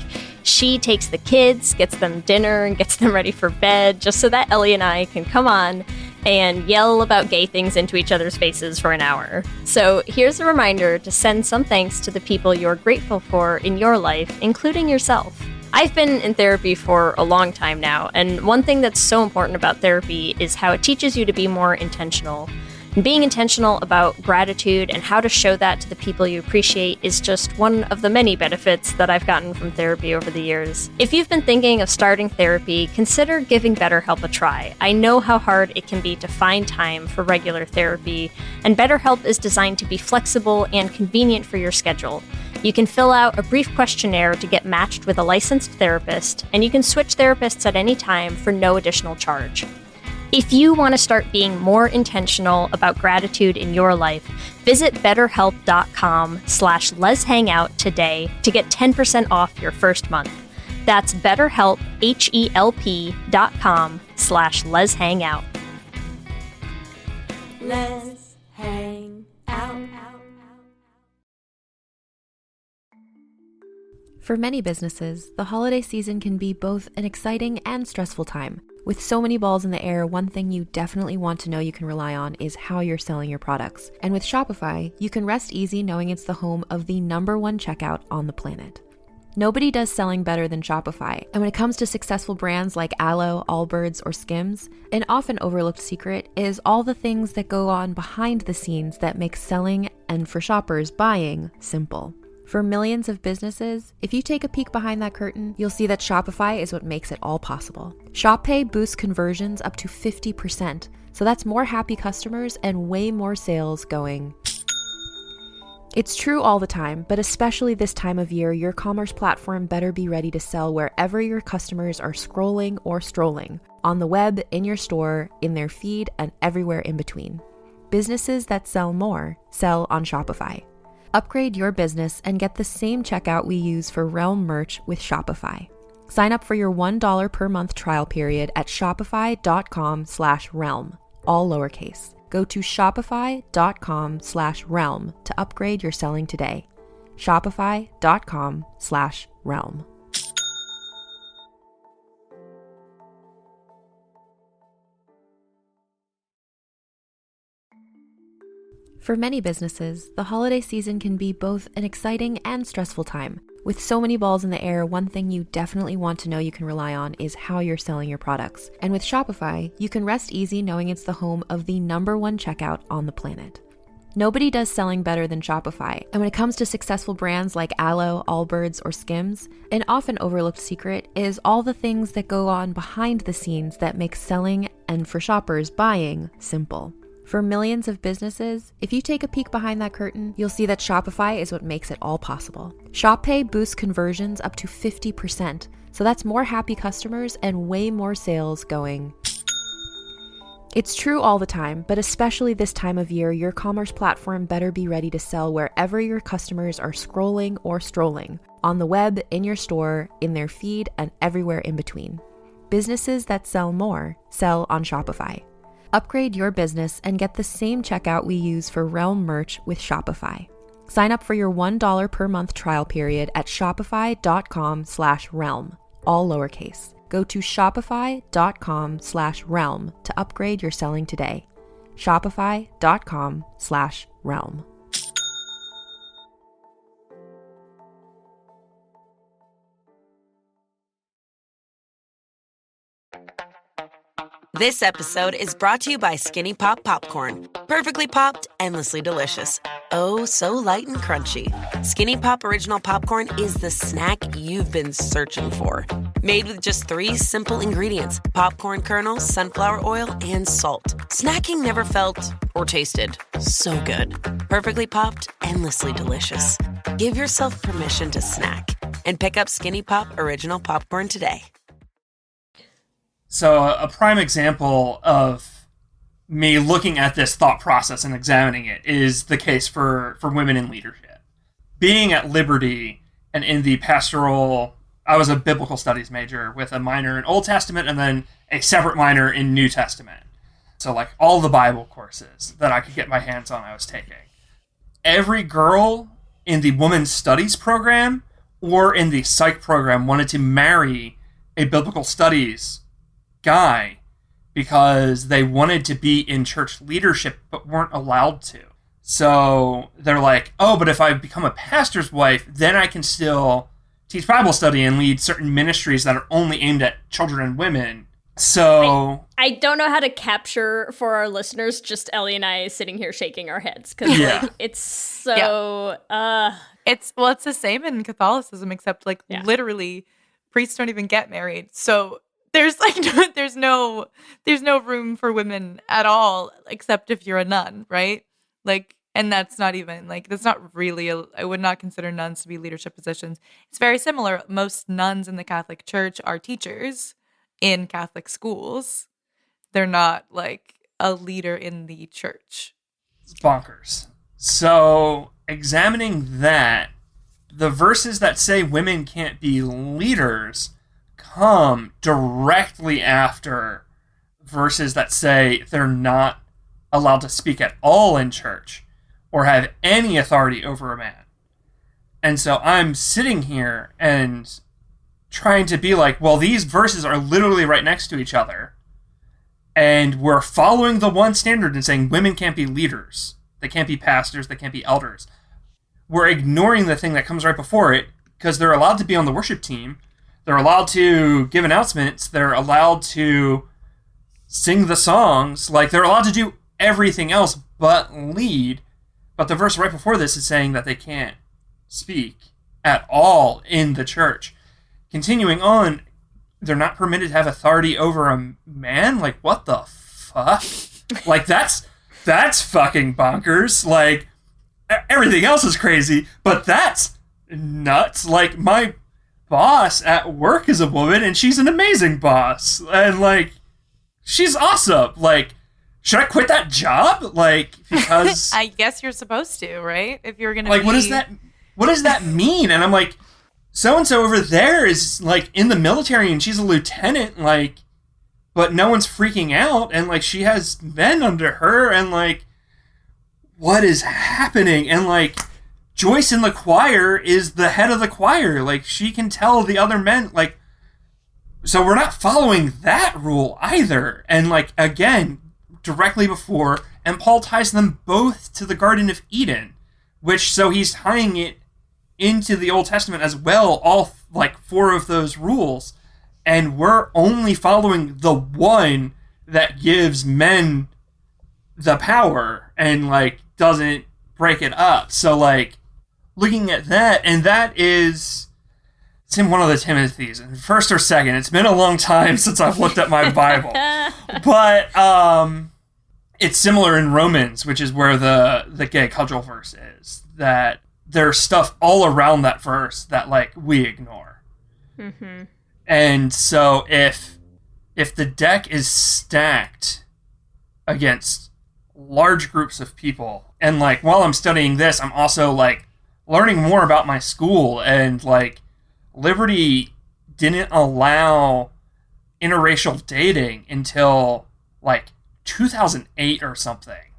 She takes the kids, gets them dinner, and gets them ready for bed, just so that Ellie and I can come on and yell about gay things into each other's faces for an hour. So here's a reminder to send some thanks to the people you're grateful for in your life, including yourself. I've been in therapy for a long time now, and one thing that's so important about therapy is how it teaches you to be more intentional. And being intentional about gratitude and how to show that to the people you appreciate is just one of the many benefits that I've gotten from therapy over the years. If you've been thinking of starting therapy, consider giving BetterHelp a try. I know how hard it can be to find time for regular therapy, and BetterHelp is designed to be flexible and convenient for your schedule. You can fill out a brief questionnaire to get matched with a licensed therapist, and you can switch therapists at any time for no additional charge. If you want to start being more intentional about gratitude in your life, visit betterhelp.com/letshangout today to get 10% off your first month. That's BetterHelp, HELP.com/letshangout. Let's hang out. For many businesses, the holiday season can be both an exciting and stressful time. With so many balls in the air, one thing you definitely want to know you can rely on is how you're selling your products. And with Shopify, you can rest easy knowing it's the home of the #1 checkout on the planet. Nobody does selling better than Shopify. And when it comes to successful brands like Aloe, Allbirds, or Skims, an often overlooked secret is all the things that go on behind the scenes that make selling, and for shoppers, buying, simple. For millions of businesses, if you take a peek behind that curtain, you'll see that Shopify is what makes it all possible. Shop Pay boosts conversions up to 50%, so that's more happy customers and way more sales going. It's true all the time, but especially this time of year, your commerce platform better be ready to sell wherever your customers are scrolling or strolling, on the web, in your store, in their feed, and everywhere in between. Businesses that sell more sell on Shopify. Upgrade your business and get the same checkout we use for Realm merch with Shopify. Sign up for your $1 per month trial period at shopify.com/realm, all lowercase. Go to shopify.com/realm to upgrade your selling today. Shopify.com/realm. For many businesses, the holiday season can be both an exciting and stressful time. With so many balls in the air, one thing you definitely want to know you can rely on is how you're selling your products. And with Shopify, you can rest easy knowing it's the home of the #1 checkout on the planet. Nobody does selling better than Shopify. And when it comes to successful brands like Aloe, Allbirds, or Skims, an often overlooked secret is all the things that go on behind the scenes that make selling, and for shoppers, buying, simple. For millions of businesses, if you take a peek behind that curtain, you'll see that Shopify is what makes it all possible. Shop Pay boosts conversions up to 50%, so that's more happy customers and way more sales going. It's true all the time, but especially this time of year, your commerce platform better be ready to sell wherever your customers are scrolling or strolling, on the web, in your store, in their feed, and everywhere in between. Businesses that sell more sell on Shopify. Upgrade your business and get the same checkout we use for Realm merch with Shopify. Sign up for your $1 per month trial period at shopify.com/realm, all lowercase. Go to shopify.com/realm to upgrade your selling today. Shopify.com/realm. This episode is brought to you by Skinny Pop Popcorn. Perfectly popped, endlessly delicious. oh so light and crunchy. Skinny Pop Original Popcorn is the snack you've been searching for. Made with just 3 simple ingredients: popcorn kernels, sunflower oil, and salt. Snacking never felt or tasted so good. Perfectly popped, endlessly delicious. Give yourself permission to snack and pick up Skinny Pop Original Popcorn today. So a prime example of me looking at this thought process and examining it is the case for women in leadership. Being at Liberty and in the pastoral, I was a biblical studies major with a minor in Old Testament and then a separate minor in New Testament. So like all the Bible courses that I could get my hands on, I was taking. Every girl in the women's studies program or in the psych program wanted to marry a biblical studies guy because they wanted to be in church leadership but weren't allowed to. So they're like, oh, but if I become a pastor's wife, then I can still teach Bible study and lead certain ministries that are only aimed at children and women. So I don't know how to capture for our listeners just Ellie and I sitting here shaking our heads because like, it's so it's the same in Catholicism, except like literally priests don't even get married. So there's like there's no room for women at all except if you're a nun, right? Like, and that's not even like that's not really I would not consider nuns to be leadership positions. It's very similar. Most nuns in the Catholic Church are teachers in Catholic schools. They're not like a leader in the church. It's bonkers. So examining that, the verses that say women can't be leaders come directly after verses that say they're not allowed to speak at all in church or have any authority over a man. And so I'm sitting here and trying to be like, well, these verses are literally right next to each other. And we're following the one standard and saying women can't be leaders. They can't be pastors. They can't be elders. We're ignoring the thing that comes right before it because they're allowed to be on the worship team. They're allowed to give announcements. They're allowed to sing the songs. Like, they're allowed to do everything else but lead. But the verse right before this is saying that they can't speak at all in the church. Continuing on, they're not permitted to have authority over a man? Like, what the fuck? Like, that's fucking bonkers. Like, everything else is crazy, but that's nuts. Like, my boss at work is a woman, and she's an amazing boss. And, like, she's awesome. Like, should I quit that job? Like, because... I guess you're supposed to, right? If you're gonna like, what does that mean? And I'm like, so-and-so over there is, like, in the military, and she's a lieutenant, like, but no one's freaking out, and, like, she has men under her, and, like, what is happening? And, like, Joyce in the choir is the head of the choir. Like, she can tell the other men, like, so we're not following that rule either. And, like, again, directly before, and Paul ties them both to the Garden of Eden, which, so he's tying it into the Old Testament as well, all, like, 4 of those rules. And we're only following the one that gives men the power and, like, doesn't break it up. So, like, looking at that, and that is, it's in one of the Timothys, first or second. It's been a long time since I've looked at my Bible. But it's similar in Romans, which is where the gay cudgel verse is, that there's stuff all around that verse that, like, we ignore. Mm-hmm. And so if the deck is stacked against large groups of people, and, like, while I'm studying this, I'm also, like, learning more about my school, and, like, Liberty didn't allow interracial dating until, like, 2008 or something.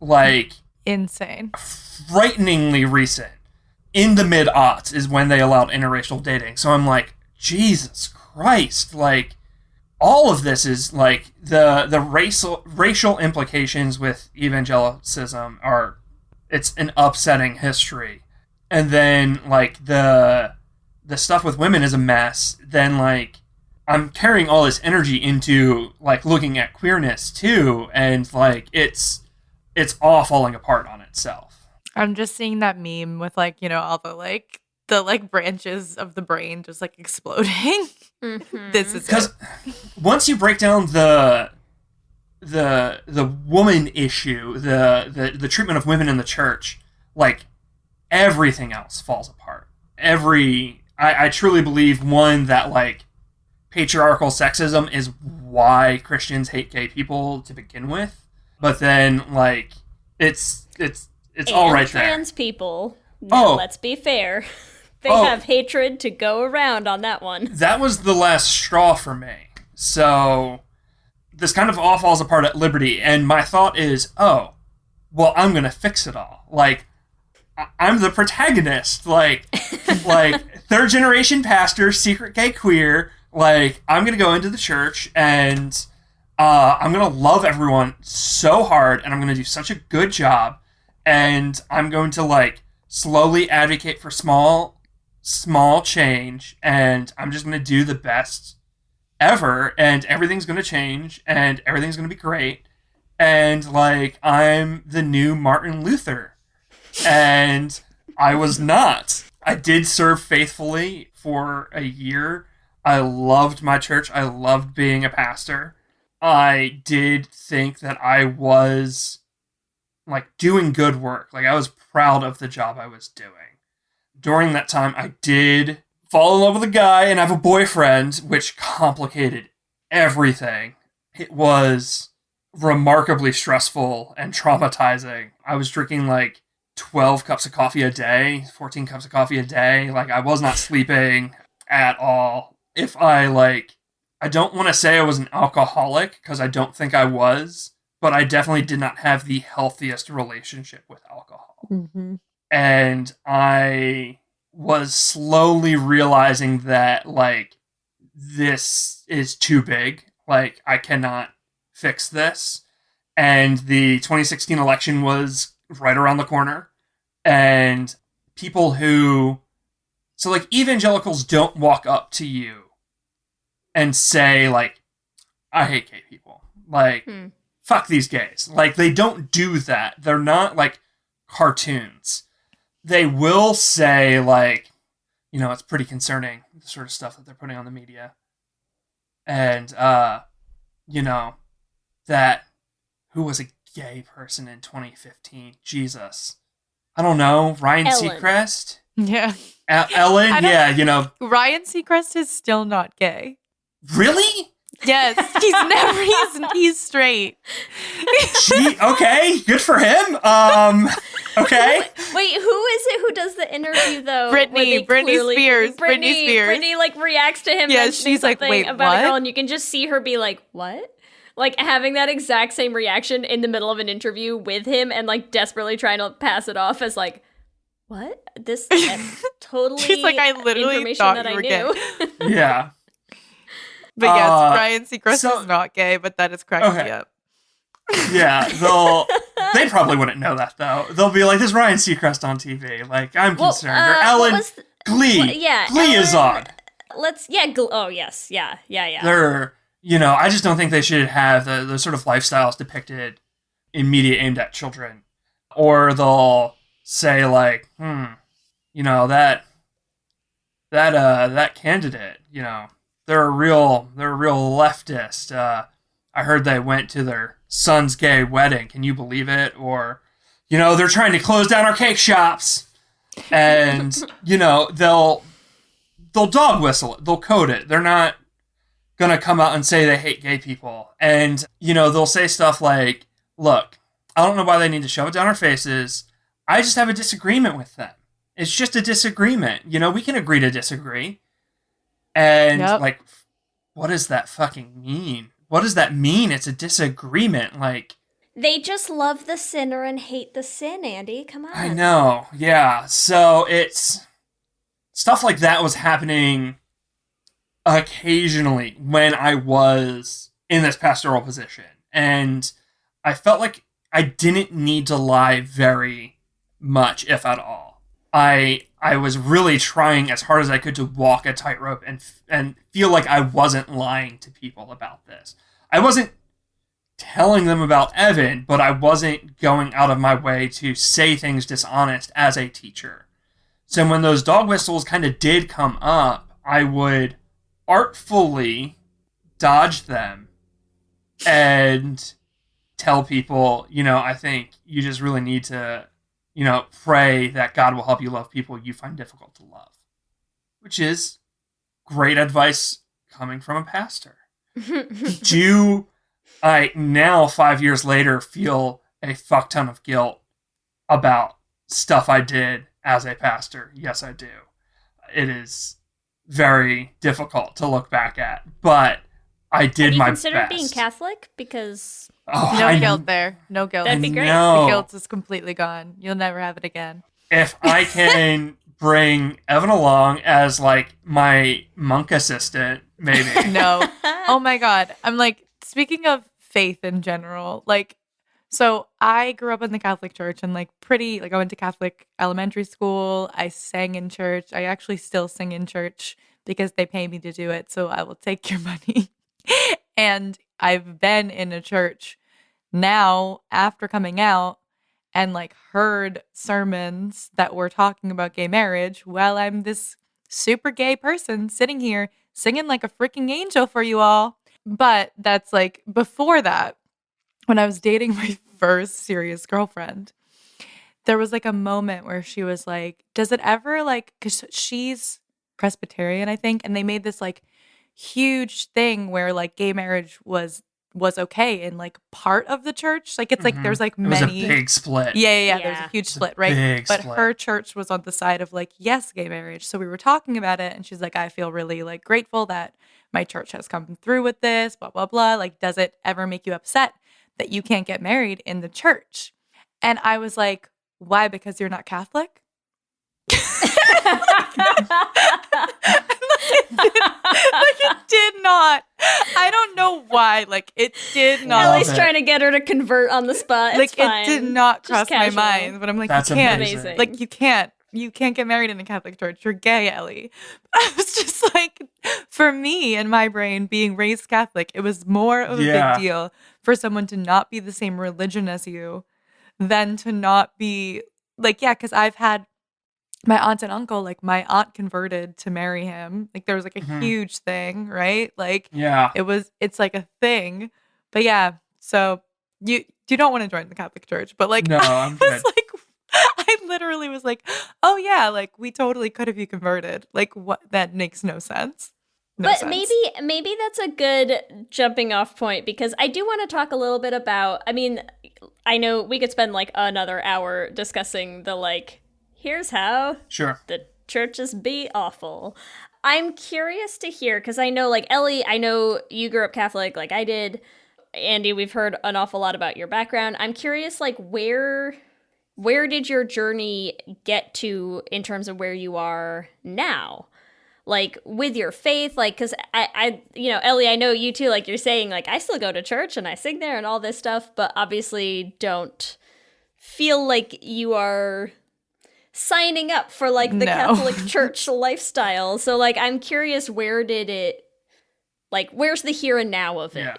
Like, insane. Frighteningly recent. In the mid-aughts is when they allowed interracial dating. So I'm like, Jesus Christ, like, all of this is, like, the racial implications with evangelicism are, it's an upsetting history. And then, like, the stuff with women is a mess. Then, like, I'm carrying all this energy into, like, looking at queerness too, and, like, it's all falling apart on itself. I'm just seeing that meme with like, all the branches of the brain just like exploding. Mm-hmm. This is because once you break down the woman issue, the treatment of women in the church, like everything else falls apart. I truly believe that like patriarchal sexism is why Christians hate gay people to begin with, but then like it's all right there. Trans people. No, let's be fair. They have hatred to go around on that one. That was the last straw for me. So this kind of all falls apart at Liberty, and my thought is, I'm gonna fix it all. Like, I'm the protagonist. Like third generation pastor, secret gay queer. Like, I'm gonna go into the church and I'm gonna love everyone so hard, and I'm gonna do such a good job, and I'm going to like slowly advocate for small change, and I'm just going to do the best ever, and everything's going to change, and everything's going to be great, and like I'm the new Martin Luther, and I was not. I did serve faithfully for a year. I loved my church. I loved being a pastor. I did think that I was like doing good work. Like I was proud of the job I was doing. During that time, I did fall in love with a guy and have a boyfriend, which complicated everything. It was remarkably stressful and traumatizing. I was drinking like 12 cups of coffee a day, 14 cups of coffee a day. Like I was not sleeping at all. I don't want to say I was an alcoholic because I don't think I was, but I definitely did not have the healthiest relationship with alcohol. Mm-hmm. And I was slowly realizing that, like, this is too big. Like, I cannot fix this. And the 2016 election was right around the corner. And people who... So, like, evangelicals don't walk up to you and say, like, I hate gay people. Like, fuck these gays. Like, they don't do that. They're not, like, cartoons. They will say, like, it's pretty concerning, the sort of stuff that they're putting on the media. And, that, who was a gay person in 2015? Jesus. I don't know. Ryan Seacrest? Yeah. Ellen? Yeah, Ryan Seacrest is still not gay. Really? Yes. He's straight. Okay, good for him. Okay. Wait, who is it who does the interview though? Britney Spears. Britney like reacts to him. Yeah, she's like, wait, about what? a girl, and you can just see her be like, what? Like having that exact same reaction in the middle of an interview with him, and like desperately trying to pass it off as like, what? This totally. She's like, I literally information thought that you I were knew. gay. Yeah. But yes, Ryan Seacrest is not gay, but that is cracking me up. Yeah, they probably wouldn't know that though. They'll be like, "There's Ryan Seacrest on TV." Like, I'm concerned. Or Ellen, Glee. Glee is on. Oh yes, yeah. They're, I just don't think they should have the sort of lifestyles depicted in media aimed at children. Or they'll say like, that candidate, they're a real leftist. I heard they went to their son's gay wedding. Can you believe it? Or, they're trying to close down our cake shops. And, they'll dog whistle it. They'll code it. They're not going to come out and say they hate gay people. And, they'll say stuff like, look, I don't know why they need to shove it down our faces. I just have a disagreement with them. It's just a disagreement. We can agree to disagree. And, like, what does that fucking mean? What does that mean? It's a disagreement. Like, they just love the sinner and hate the sin, Andy. Come on. I know. Yeah. So it's stuff like that was happening occasionally when I was in this pastoral position. And I felt like I didn't need to lie very much, if at all. I was really trying as hard as I could to walk a tightrope and feel like I wasn't lying to people about this. I wasn't telling them about Evan, but I wasn't going out of my way to say things dishonest as a teacher. So when those dog whistles kind of did come up, I would artfully dodge them and tell people, I think you just really need to, pray that God will help you love people you find difficult to love. Which is great advice coming from a pastor. Do I now, 5 years later, feel a fuck ton of guilt about stuff I did as a pastor? Yes, I do. It is very difficult to look back at, but I did my best. Have you considered being Catholic? Because no guilt there. No guilt. That'd be great. The guilt is completely gone. You'll never have it again. If I can bring Evan along as like my monk assistant, maybe. No. Oh my God. I'm like, speaking of faith in general, like, so I grew up in the Catholic Church and I went to Catholic elementary school. I sang in church. I actually still sing in church because they pay me to do it. So I will take your money. And I've been in a church now after coming out and heard sermons that were talking about gay marriage while I'm this super gay person sitting here singing like a freaking angel for you all. But that's before that, when I was dating my first serious girlfriend, there was a moment where she was like, does it ever because she's Presbyterian, I think, and they made this huge thing where gay marriage was okay in part of the church. It's there's many. It was a big split. Yeah. There's a huge split, right? But split. her church was on the side of yes, gay marriage. So we were talking about it, and she's like, I feel really grateful that my church has come through with this. Blah blah blah. Does it ever make you upset that you can't get married in the church? And I was like, why? Because you're not Catholic? It did not. I don't know why. It did not. Ellie's trying to get her to convert on the spot. It's fine. It did not Just cross my casual. mind. But I'm like, That's you can't. amazing. You can't. You can't get married in the Catholic Church. You're gay, Ellie. I was just for me in my brain, being raised Catholic, it was more of a big deal for someone to not be the same religion as you than to not be because I've had my aunt and uncle, my aunt converted to marry him. There was a huge thing, right? It's a thing. But yeah, so you don't want to join the Catholic Church, but no, I'm good. I literally was oh yeah, we totally could have you converted. What? That makes no sense. But maybe that's a good jumping off point, because I do want to talk a little bit about, I know we could spend another hour discussing the here's how the churches be awful. I'm curious to hear, because I know Ellie, I know you grew up Catholic like I did. Andy, we've heard an awful lot about your background. I'm curious where did your journey get to in terms of where you are now? With your faith, because I Ellie, I know you too, you're saying, I still go to church and I sing there and all this stuff, but obviously don't feel like you are signing up for the Catholic Church lifestyle. So I'm curious, where did it, where's the here and now of it,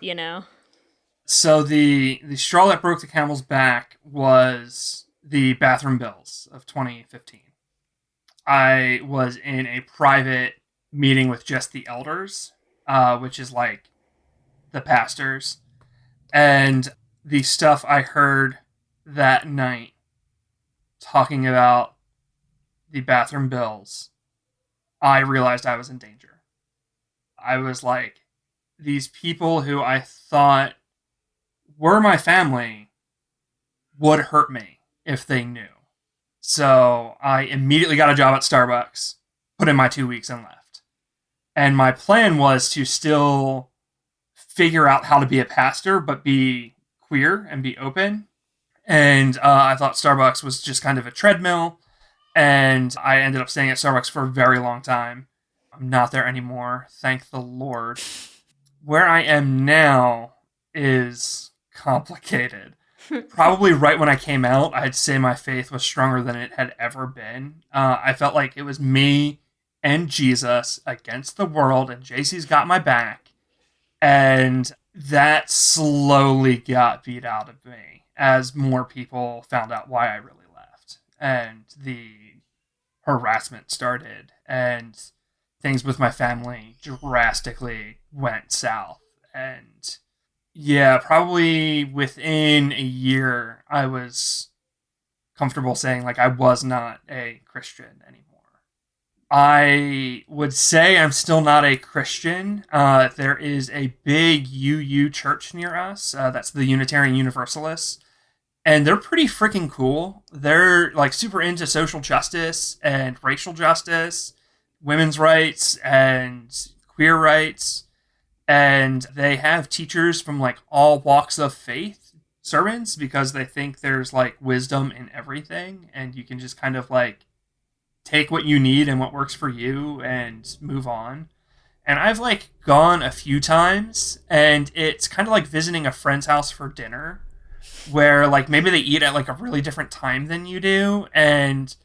So the straw that broke the camel's back was the bathroom bills of 2015. I was in a private meeting with just the elders, which is the pastors. And the stuff I heard that night talking about the bathroom bills, I realized I was in danger. I was these people who I thought were my family would hurt me if they knew. So I immediately got a job at Starbucks, put in my 2 weeks and left. And my plan was to still figure out how to be a pastor, but be queer and be open. And I thought Starbucks was just kind of a treadmill. And I ended up staying at Starbucks for a very long time. I'm not there anymore, thank the Lord. Where I am now is complicated. Probably right when I came out, I'd say my faith was stronger than it had ever been. I felt like it was me and Jesus against the world, and JC's got my back. And that slowly got beat out of me as more people found out why I really left. And the harassment started, and things with my family drastically went south. And yeah, probably within a year, I was comfortable saying, like, I was not a Christian anymore. I would say I'm still not a Christian. There is a big UU church near us. That's the Unitarian Universalists. And they're pretty freaking cool. They're like super into social justice and racial justice, women's rights and queer rights. And they have teachers from like all walks of faith sermons because they think there's like wisdom in everything. And you can just kind of like take what you need and what works for you and move on. And I've like gone a few times, and it's kind of like visiting a friend's house for dinner where like maybe they eat at like a really different time than you do, and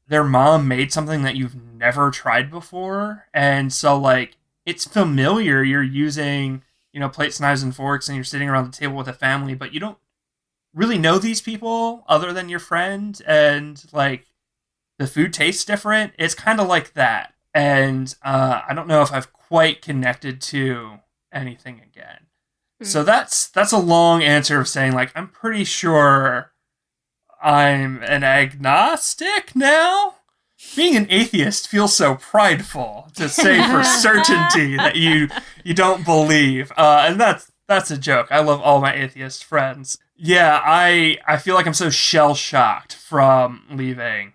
their mom made something that you've never tried before. And so like it's familiar. You're using, plates, knives, and forks, and you're sitting around the table with a family, but you don't really know these people other than your friend. And like, the food tastes different. It's kind of like that. And I don't know if I've quite connected to anything again. So that's a long answer of saying, like, I'm pretty sure I'm an agnostic now. Being an atheist feels so prideful to say for certainty that you don't believe. And that's a joke. I love all my atheist friends. Yeah, I feel like I'm so shell-shocked from leaving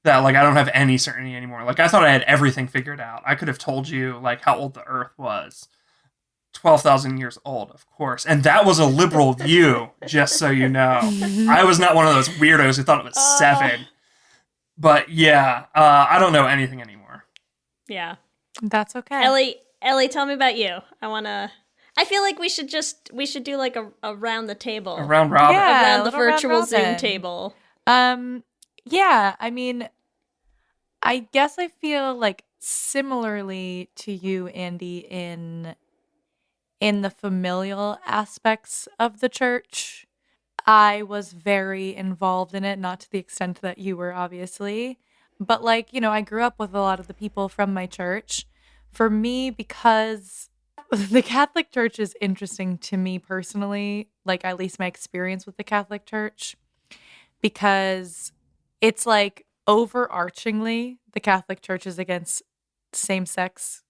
that, like, I don't have any certainty anymore. Like, I thought I had everything figured out. I could have told you, like, how old the Earth was. 12,000 years old, of course. And that was a liberal view, just so you know. I was not one of those weirdos who thought it was 7. But, yeah, I don't know anything anymore. Yeah. That's okay. Ellie, tell me about you. I feel like we should do, like, a round the table. A round robin. Yeah, around the virtual Zoom table. Yeah, I mean, I guess I feel like similarly to you, Andy, in the familial aspects of the church. I was very involved in it, not to the extent that you were, obviously. But like, I grew up with a lot of the people from my church. For me, because the Catholic Church is interesting to me personally, like at least my experience with the Catholic Church, because it's like overarchingly, the Catholic Church is against same-sex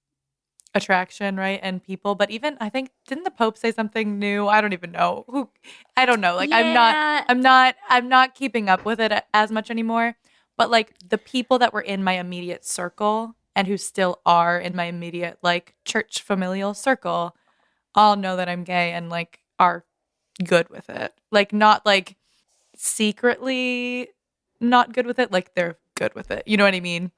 attraction, right? And people, but even I think didn't the Pope say something new? I don't even know. I don't know. Like Yeah. I'm not keeping up with it as much anymore. But like the people that were in my immediate circle and who still are in my immediate like church familial circle all know that I'm gay and like are good with it. Like not like secretly not good with it, like they're good with it. You know what I mean?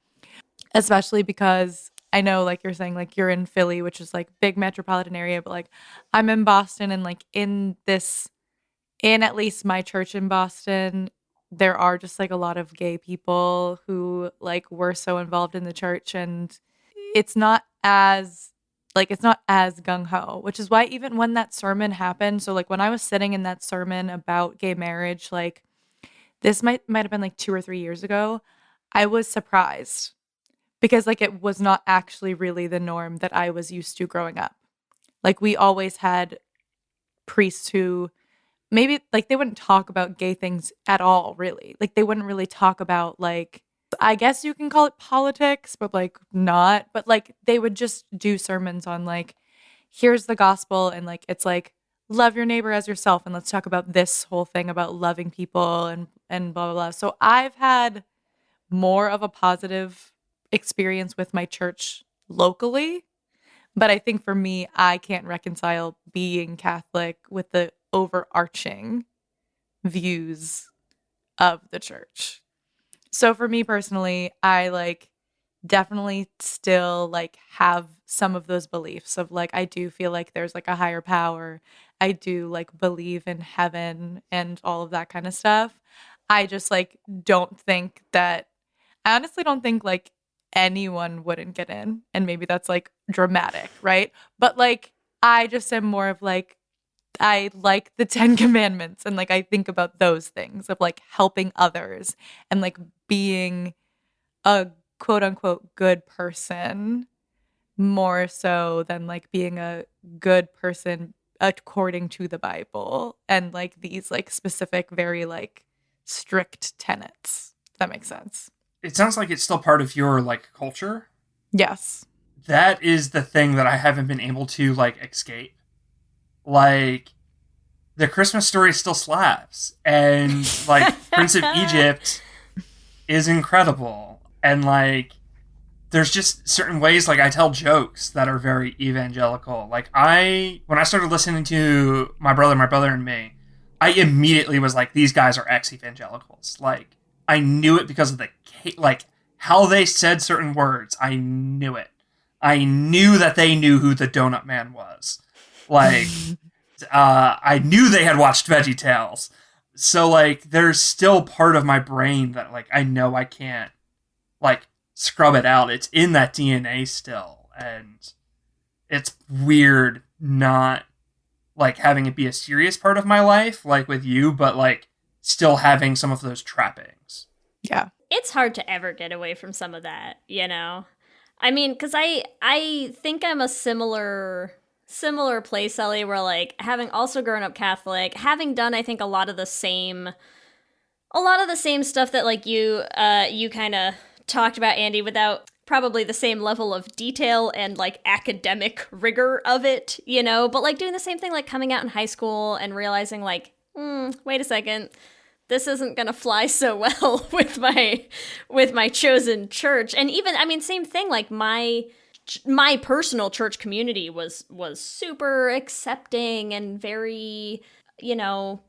Especially because I know, like you're saying, like you're in Philly, which is like big metropolitan area, but like I'm in Boston, and like in at least my church in Boston, there are just like a lot of gay people who like were so involved in the church, and it's not as gung-ho, which is why even when that sermon happened, so like when I was sitting in that sermon about gay marriage, like this might have been like 2 or 3 years ago, I was surprised because like it was not actually really the norm that I was used to growing up. Like we always had priests who maybe like they wouldn't talk about gay things at all, really. Like they wouldn't really talk about like, I guess you can call it politics, but like not. But like they would just do sermons on like, here's the gospel, and like it's like love your neighbor as yourself, and let's talk about this whole thing about loving people and blah blah blah. So I've had more of a positive experience with my church locally, but I think for me, I can't reconcile being Catholic with the overarching views of the church. So for me personally, I like definitely still like have some of those beliefs of like I do feel like there's like a higher power. I do like believe in heaven and all of that kind of stuff. I just like don't think that I honestly don't think like anyone wouldn't get in, and maybe that's like dramatic, right? But like I just am more of like, I like the 10 Commandments, and like I think about those things of like helping others and like being a quote unquote good person more so than like being a good person according to the Bible and like these like specific, very like strict tenets. If that makes sense. It sounds like it's still part of your like culture. Yes. That is the thing that I haven't been able to like escape. Like, the Christmas story still slaps, and like Prince of Egypt is incredible, and like there's just certain ways like I tell jokes that are very evangelical. Like when I started listening to my brother and me, I immediately was like, these guys are ex-evangelicals. Like, I knew it because of like how they said certain words. I knew it. I knew that they knew who the Donut Man was. Like, I knew they had watched VeggieTales. So, like, there's still part of my brain that, like, I know I can't, like, scrub it out. It's in that DNA still. And it's weird not, like, having it be a serious part of my life, like with you, but, like, still having some of those trappings. Yeah. It's hard to ever get away from some of that, you know? I mean, because I think I'm a similar place, Ellie, where like having also grown up Catholic, having done I think a lot of the same stuff that like you kind of talked about, Andy, without probably the same level of detail and like academic rigor of it, you know, but like doing the same thing, like coming out in high school and realizing like, wait a second, this isn't gonna fly so well with my chosen church. And even, I mean, same thing, like my personal church community was super accepting and very, you know,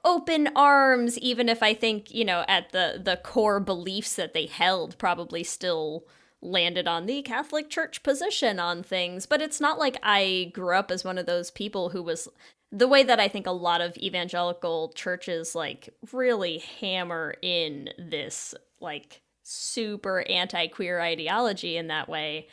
open arms, even if I think, you know, at the core beliefs that they held probably still landed on the Catholic Church position on things. But it's not like I grew up as one of those people who was the way that I think a lot of evangelical churches like really hammer in this like super anti-queer ideology in that way.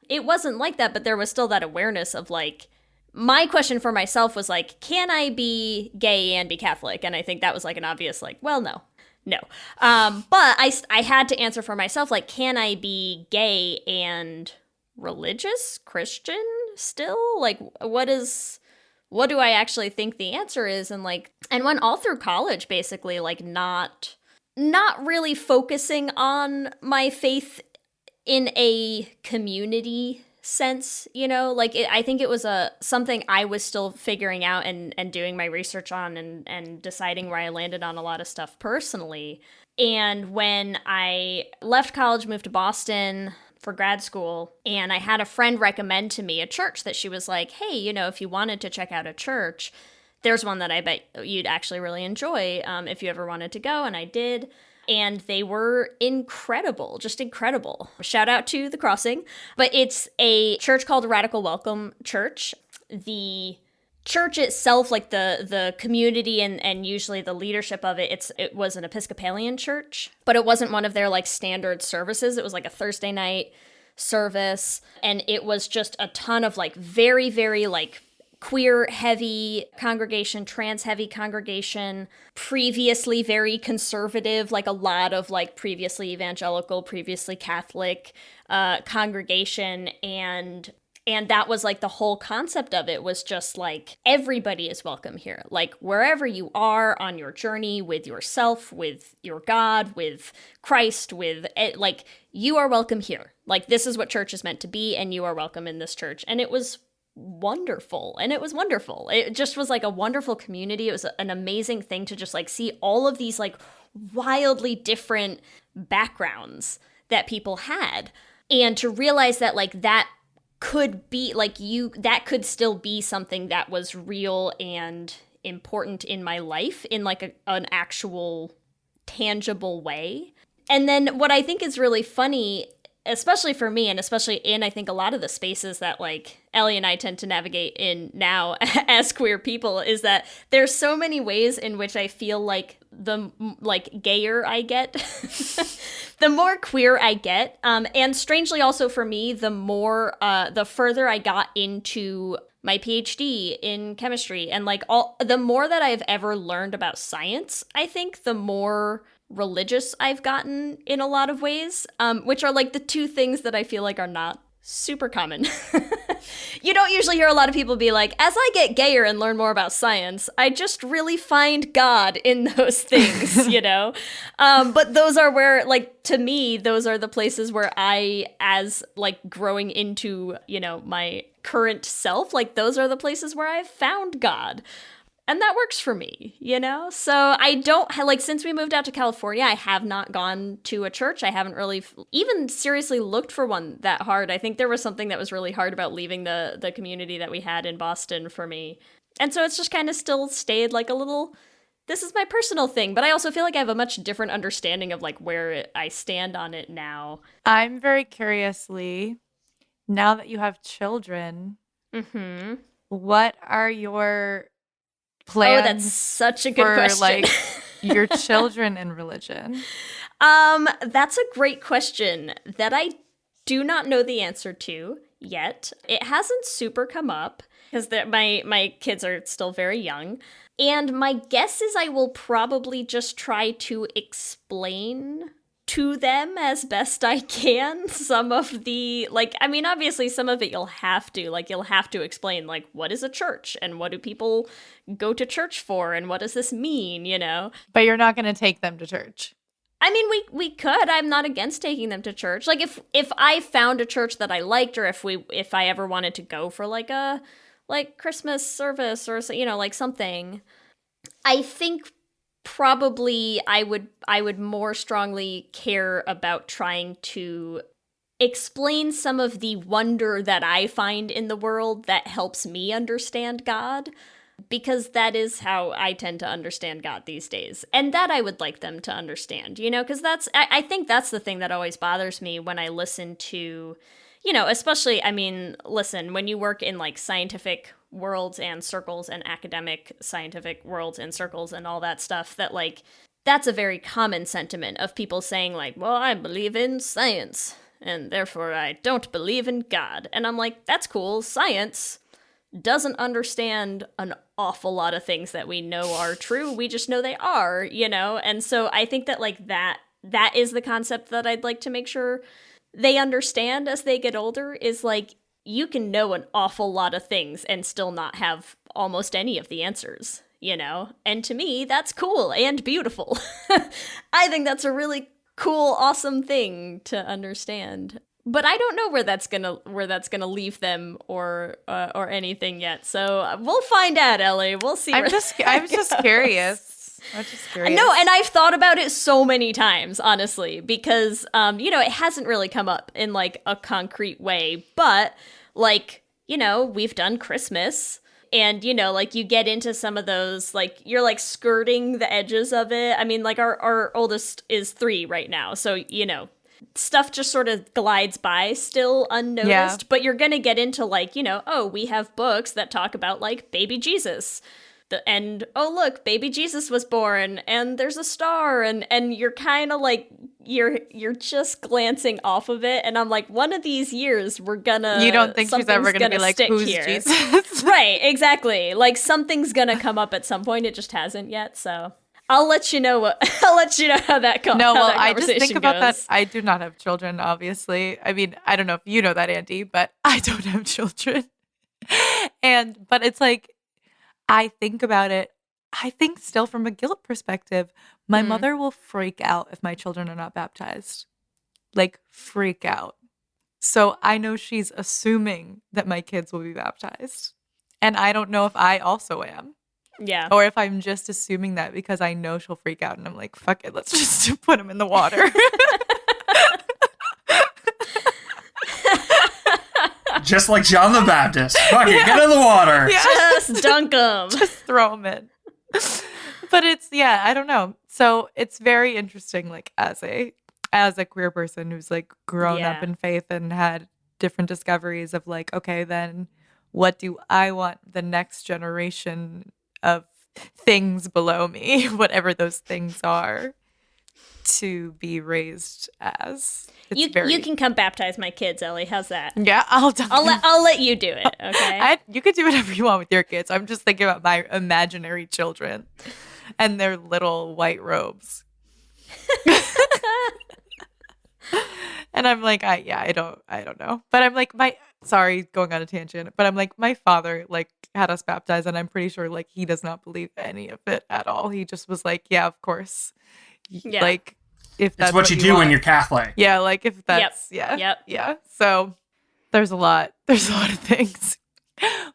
It wasn't like that, but there was still that awareness of like, my question for myself was like, can I be gay and be Catholic? And I think that was like an obvious like, well, no. But I had to answer for myself, like, can I be gay and religious, Christian still? Like, what do I actually think the answer is? And like, and went all through college, basically, like not really focusing on my faith in a community sense, you know, like I think it was something I was still figuring out and doing my research on and deciding where I landed on a lot of stuff personally. And when I left college, moved to Boston for grad school, and I had a friend recommend to me a church that she was like, hey, you know, if you wanted to check out a church, there's one that I bet you'd actually really enjoy if you ever wanted to go. And I did. And they were incredible, just incredible. Shout out to The Crossing. But it's a church called Radical Welcome Church. The church itself, like the community and usually the leadership of it, it was an Episcopalian church, but it wasn't one of their like standard services. It was like a Thursday night service. And it was just a ton of like very, very like queer heavy congregation, trans heavy congregation, previously very conservative, like a lot of like previously evangelical, previously Catholic congregation. And that was like the whole concept of it was just like everybody is welcome here. Like wherever you are on your journey with yourself, with your God, with Christ, with like you are welcome here. Like this is what church is meant to be, and you are welcome in this church. And it was wonderful. It just was like a wonderful community. It was an amazing thing to just like see all of these like wildly different backgrounds that people had, and to realize that like that could be like that could still be something that was real and important in my life in like an actual tangible way. And then what I think is really funny, especially for me, and especially in, I think, a lot of the spaces that, like, Ellie and I tend to navigate in now as queer people, is that there's so many ways in which I feel like like gayer I get, the more queer I get. And strangely also for me, the further I got into my PhD in chemistry and like the more that I've ever learned about science, I think the more religious I've gotten in a lot of ways, which are like the two things that I feel like are not super common. You don't usually hear a lot of people be like, as I get gayer and learn more about science, I just really find God in those things, you know? But those are where, like, to me, those are the places where I, as like growing into, you know, my current self, like those are the places where I've found God. And that works for me, you know? So I don't, like, since we moved out to California, I have not gone to a church. I haven't really even seriously looked for one that hard. I think there was something that was really hard about leaving the community that we had in Boston for me. And so it's just kind of still stayed like a little, this is my personal thing. But I also feel like I have a much different understanding of like where I stand on it now. I'm very curiously, now that you have children, what are your plans? Oh, that's such a good for, question. Like your children in religion? That's a great question that I do not know the answer to yet. It hasn't super come up because my kids are still very young. And my guess is I will probably just try to explain to them as best I can some of the, like, I mean, obviously some of it you'll have to explain, like, what is a church and what do people go to church for and what does this mean, you know? But you're not going to take them to church. I mean, we could. I'm not against taking them to church. Like, if I found a church that I liked, or if I ever wanted to go for like a Christmas service or, you know, like something, I think probably I would more strongly care about trying to explain some of the wonder that I find in the world that helps me understand God, because that is how I tend to understand God these days. And that I would like them to understand, you know, because I think that's the thing that always bothers me when I listen to, you know, especially, I mean, listen, when you work in like scientific worlds and circles and academic scientific worlds and circles and all that stuff, that like, that's a very common sentiment of people saying like, well, I believe in science and therefore I don't believe in God. And I'm like, that's cool. Science doesn't understand an awful lot of things that we know are true. We just know they are, you know? And so I think that like that is the concept that I'd like to make sure they understand as they get older, is like, you can know an awful lot of things and still not have almost any of the answers, you know? And to me, that's cool and beautiful. I think that's a really cool, awesome thing to understand. But I don't know where that's gonna leave them or anything yet. So we'll find out, Ellie. We'll see. I'm just curious. I'm just curious. No, and I've thought about it so many times, honestly, because you know, it hasn't really come up in like a concrete way. But like, you know, we've done Christmas. And, you know, like, you get into some of those, like, you're, like, skirting the edges of it. I mean, like, our oldest is 3 right now. So, you know, stuff just sort of glides by still unnoticed. Yeah. But you're going to get into, like, you know, oh, we have books that talk about, like, baby Jesus. And, oh, look, baby Jesus was born, and there's a star, and you're kind of, like, you're just glancing off of it, and I'm like, one of these years we're gonna, you don't think she's ever gonna be like, who's here. Jesus? Right, exactly. Like, something's gonna come up at some point. It just hasn't yet, so I'll let you know how that goes. No, well, I just think about that. I do not have children, obviously. I mean, I don't know if you know that, Andy, but I don't have children. But it's like, I think about it, I think still from a guilt perspective, my mother will freak out if my children are not baptized. Like, freak out. So I know she's assuming that my kids will be baptized. And I don't know if I also am. Yeah. Or if I'm just assuming that because I know she'll freak out and I'm like, fuck it, let's just put them in the water. Just like John the Baptist. Fuck it, get in the water. Yeah. Just dunk them. Just throw them in. But it's, yeah, I don't know. So it's very interesting, like, as a queer person who's, like, grown up in faith and had different discoveries of, like, okay, then what do I want the next generation of things below me, whatever those things are, to be raised as. You can come baptize my kids, Ellie. How's that? Yeah, I'll let you do it. Okay. You could do whatever you want with your kids. I'm just thinking about my imaginary children and their little white robes. And I'm like, I don't know. But I'm like, sorry, going on a tangent, but I'm like, my father like had us baptized, and I'm pretty sure like he does not believe any of it at all. He just was like, yeah, of course. Yeah. Like, if that's it's what you do want. when you're Catholic. Yeah, like if that's yeah. So there's a lot of things.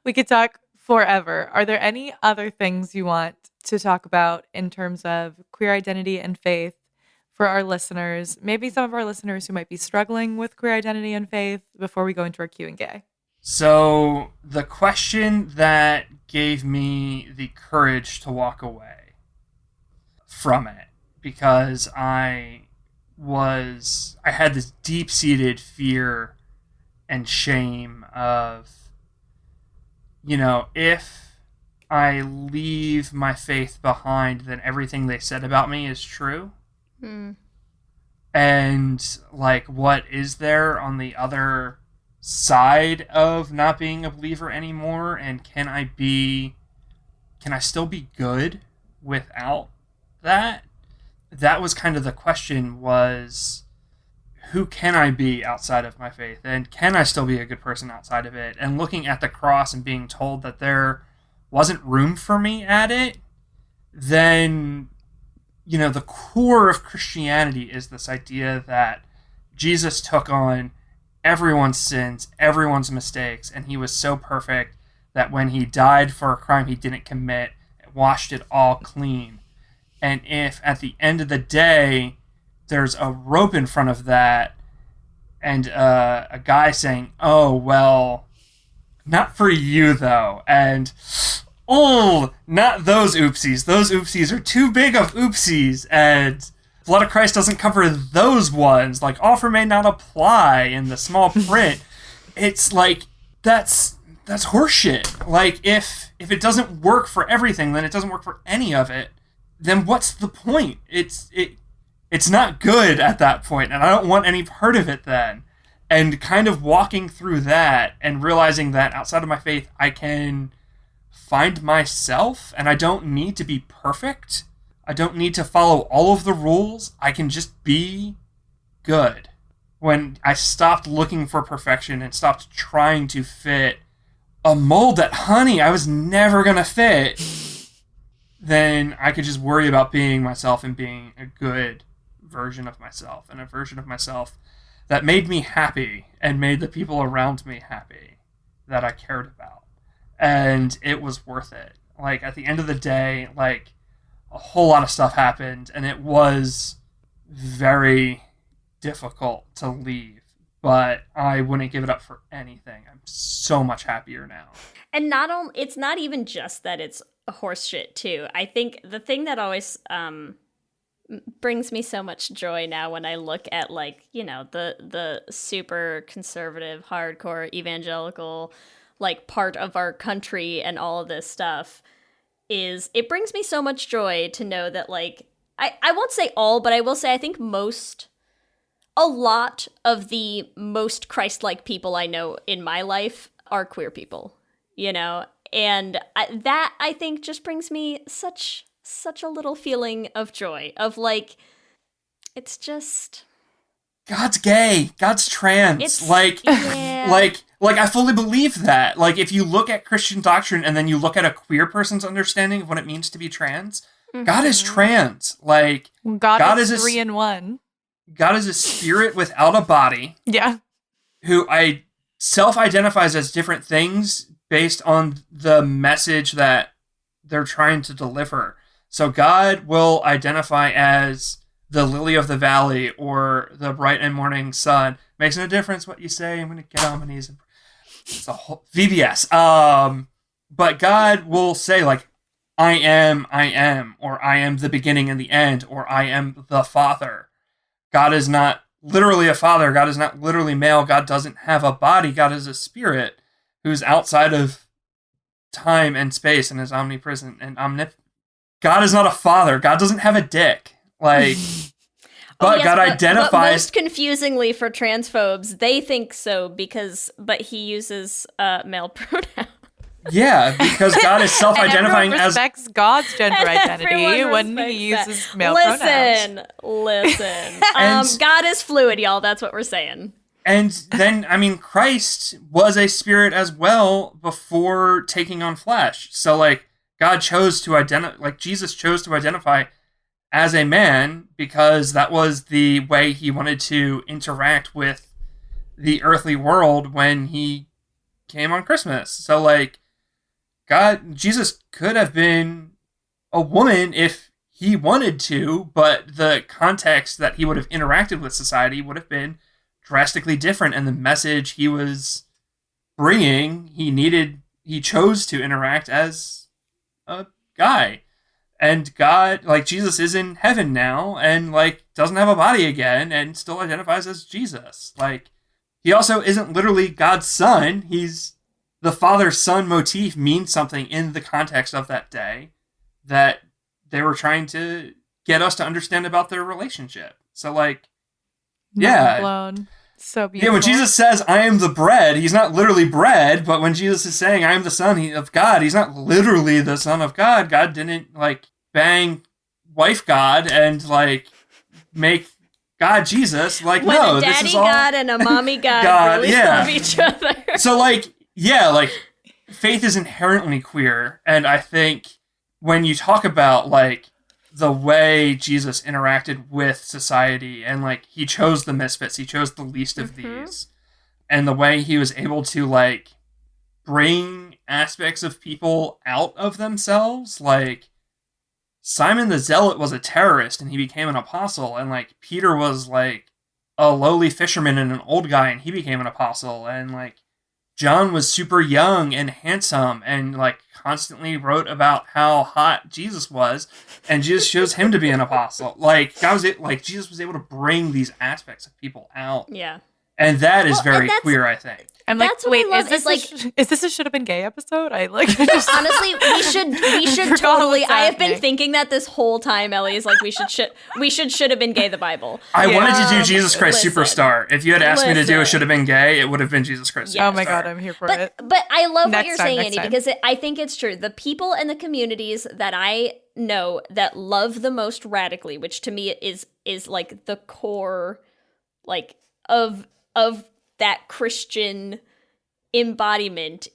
We could talk forever. Are there any other things you want to talk about in terms of queer identity and faith for our listeners? Maybe some of our listeners who might be struggling with queer identity and faith before we go into our Q&A. So the question that gave me the courage to walk away from it, because I had this deep-seated fear and shame of, if I leave my faith behind, then everything they said about me is true. And like, what is there on the other side of not being a believer anymore? And can I still be good without that? That was kind of the question, was who can I be outside of my faith? And can I still be a good person outside of it? And looking at the cross and being told that there wasn't room for me at it, then, the core of Christianity is this idea that Jesus took on everyone's sins, everyone's mistakes, and he was so perfect that when he died for a crime he didn't commit, it washed it all clean. And if at the end of the day there's a rope in front of that and a guy saying, oh, well, not for you though, and not those oopsies. Those oopsies are too big of oopsies, and blood of Christ doesn't cover those ones. Like, offer may not apply in the small print. It's like, that's horseshit. Like, if it doesn't work for everything, then it doesn't work for any of it. Then what's the point? It's not good at that point, and I don't want any part of it then. And kind of walking through that and realizing that outside of my faith, I can find myself, and I don't need to be perfect. I don't need to follow all of the rules. I can just be good. When I stopped looking for perfection and stopped trying to fit a mold that, honey, I was never going to fit, then I could just worry about being myself and being a good version of myself, and a version of myself that made me happy and made the people around me happy that I cared about. And it was worth it. Like, at the end of the day, like, a whole lot of stuff happened, and it was very difficult to leave, but I wouldn't give it up for anything. I'm so much happier now. And it's not even just that it's horse shit too. I think the thing that always brings me so much joy now when I look at, like, the super conservative, hardcore, evangelical, like, part of our country and all of this stuff, is it brings me so much joy to know that, like, I won't say all, but I will say I think a lot of the most Christ-like people I know in my life are queer people, and that I think just brings me such a little feeling of joy, of like, it's just, God's gay, God's trans, like I fully believe that. Like, if you look at Christian doctrine and then you look at a queer person's understanding of what it means to be trans, God is trans. Like, God is 3 in 1. God is a spirit without a body. Yeah. Who I self-identifies as different things based on the message that they're trying to deliver. So God will identify as the lily of the valley or the bright and morning sun. Makes no difference what you say. I'm going to get on my knees. It's a whole VBS. But God will say, like, I am, or I am the beginning and the end, or I am the Father. God is not literally a father. God is not literally male. God doesn't have a body. God is a spirit who's outside of time and space and is omnipresent and God is not a father. God doesn't have a dick. Like, but God identifies. But most confusingly for transphobes, they think so but he uses male pronouns. Yeah, because God is self-identifying and as respects God's gender identity when he uses male pronouns. Listen. God is fluid, y'all. That's what we're saying. And then, I mean, Christ was a spirit as well before taking on flesh. So, like, God chose to identify, like, Jesus chose to identify as a man because that was the way he wanted to interact with the earthly world when he came on Christmas. So, like, Jesus could have been a woman if he wanted to, but the context that he would have interacted with society would have been drastically different, and the message he was bringing, he chose to interact as a guy. And God, like, Jesus is in heaven now, and, like, doesn't have a body again, and still identifies as Jesus. Like, he also isn't literally God's son. The father-son motif means something in the context of that day that they were trying to get us to understand about their relationship. So, like, yeah. Blown. So beautiful. Yeah, when Jesus says, I am the bread, he's not literally bread, but when Jesus is saying, I am the son of God, he's not literally the son of God. God didn't, like, bang wife God and, like, make God Jesus. Like, when no, a this daddy is all... God and a mommy God really love each other. So, like, yeah, like, faith is inherently queer, and I think when you talk about, like, the way Jesus interacted with society, and, like, he chose the misfits, he chose the least of these, and the way he was able to, like, bring aspects of people out of themselves, like, Simon the Zealot was a terrorist, and he became an apostle, and, like, Peter was, like, a lowly fisherman and an old guy, and he became an apostle, and, like, John was super young and handsome and, like, constantly wrote about how hot Jesus was, and Jesus chose him to be an apostle. Like, Jesus was able to bring these aspects of people out. Yeah. And that is very queer, I think. I'm like, That's what wait, I love, is this a should have been gay episode? Honestly, we should totally. I have been thinking that this whole time, Ellie, is like we should have been gay the Bible. I wanted to do Jesus Christ Superstar. If you had asked me to do a should have been gay, it would have been Jesus Christ Superstar. Oh my God, I'm here for it. But I love what you're saying, next Andy, because I think it's true. The people and the communities that I know that love the most radically, which to me is like the core, like, of that Christian embodiment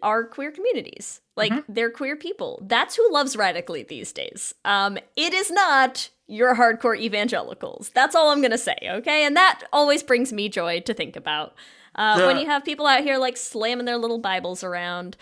are queer communities. Like, they're queer people. That's who loves radically these days. It is not your hardcore evangelicals. That's all I'm gonna say, okay? And that always brings me joy to think about. When you have people out here, like, slamming their little Bibles around,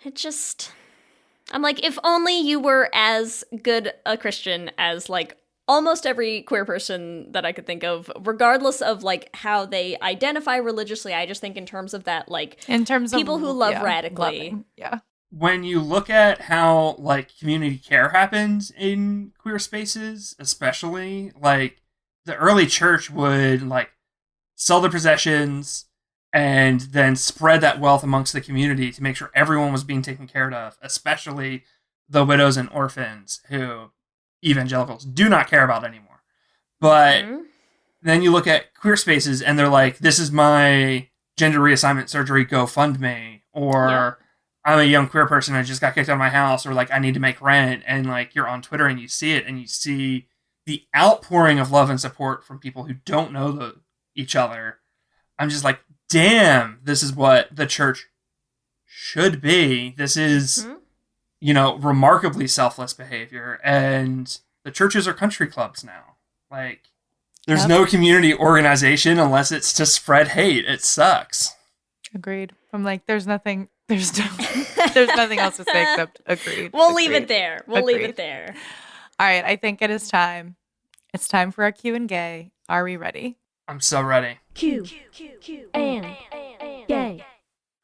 I'm like, if only you were as good a Christian as, like, almost every queer person that I could think of, regardless of, like, how they identify religiously. I just think in terms of that, like, in terms people of who love radically. Yeah. When you look at how, like, community care happens in queer spaces, especially, like, the early church would, like, sell their possessions and then spread that wealth amongst the community to make sure everyone was being taken care of, especially the widows and orphans who evangelicals do not care about anymore. But then you look at queer spaces and they're like, this is my gender reassignment surgery GoFundMe, or I'm a young queer person, I just got kicked out of my house, or, like, I need to make rent, and, like, you're on Twitter and you see it and you see the outpouring of love and support from people who don't know each other. I'm just like, damn, this is what the church should be. This is remarkably selfless behavior, and the churches are country clubs now. Like, there's no community organization unless it's to spread hate. It sucks. Agreed. I'm like, there's nothing else to say except agreed. We'll leave it there. Leave it there. All right, I think it is time. It's time for our Q and Gay. Are we ready? I'm so ready. Q and Gay.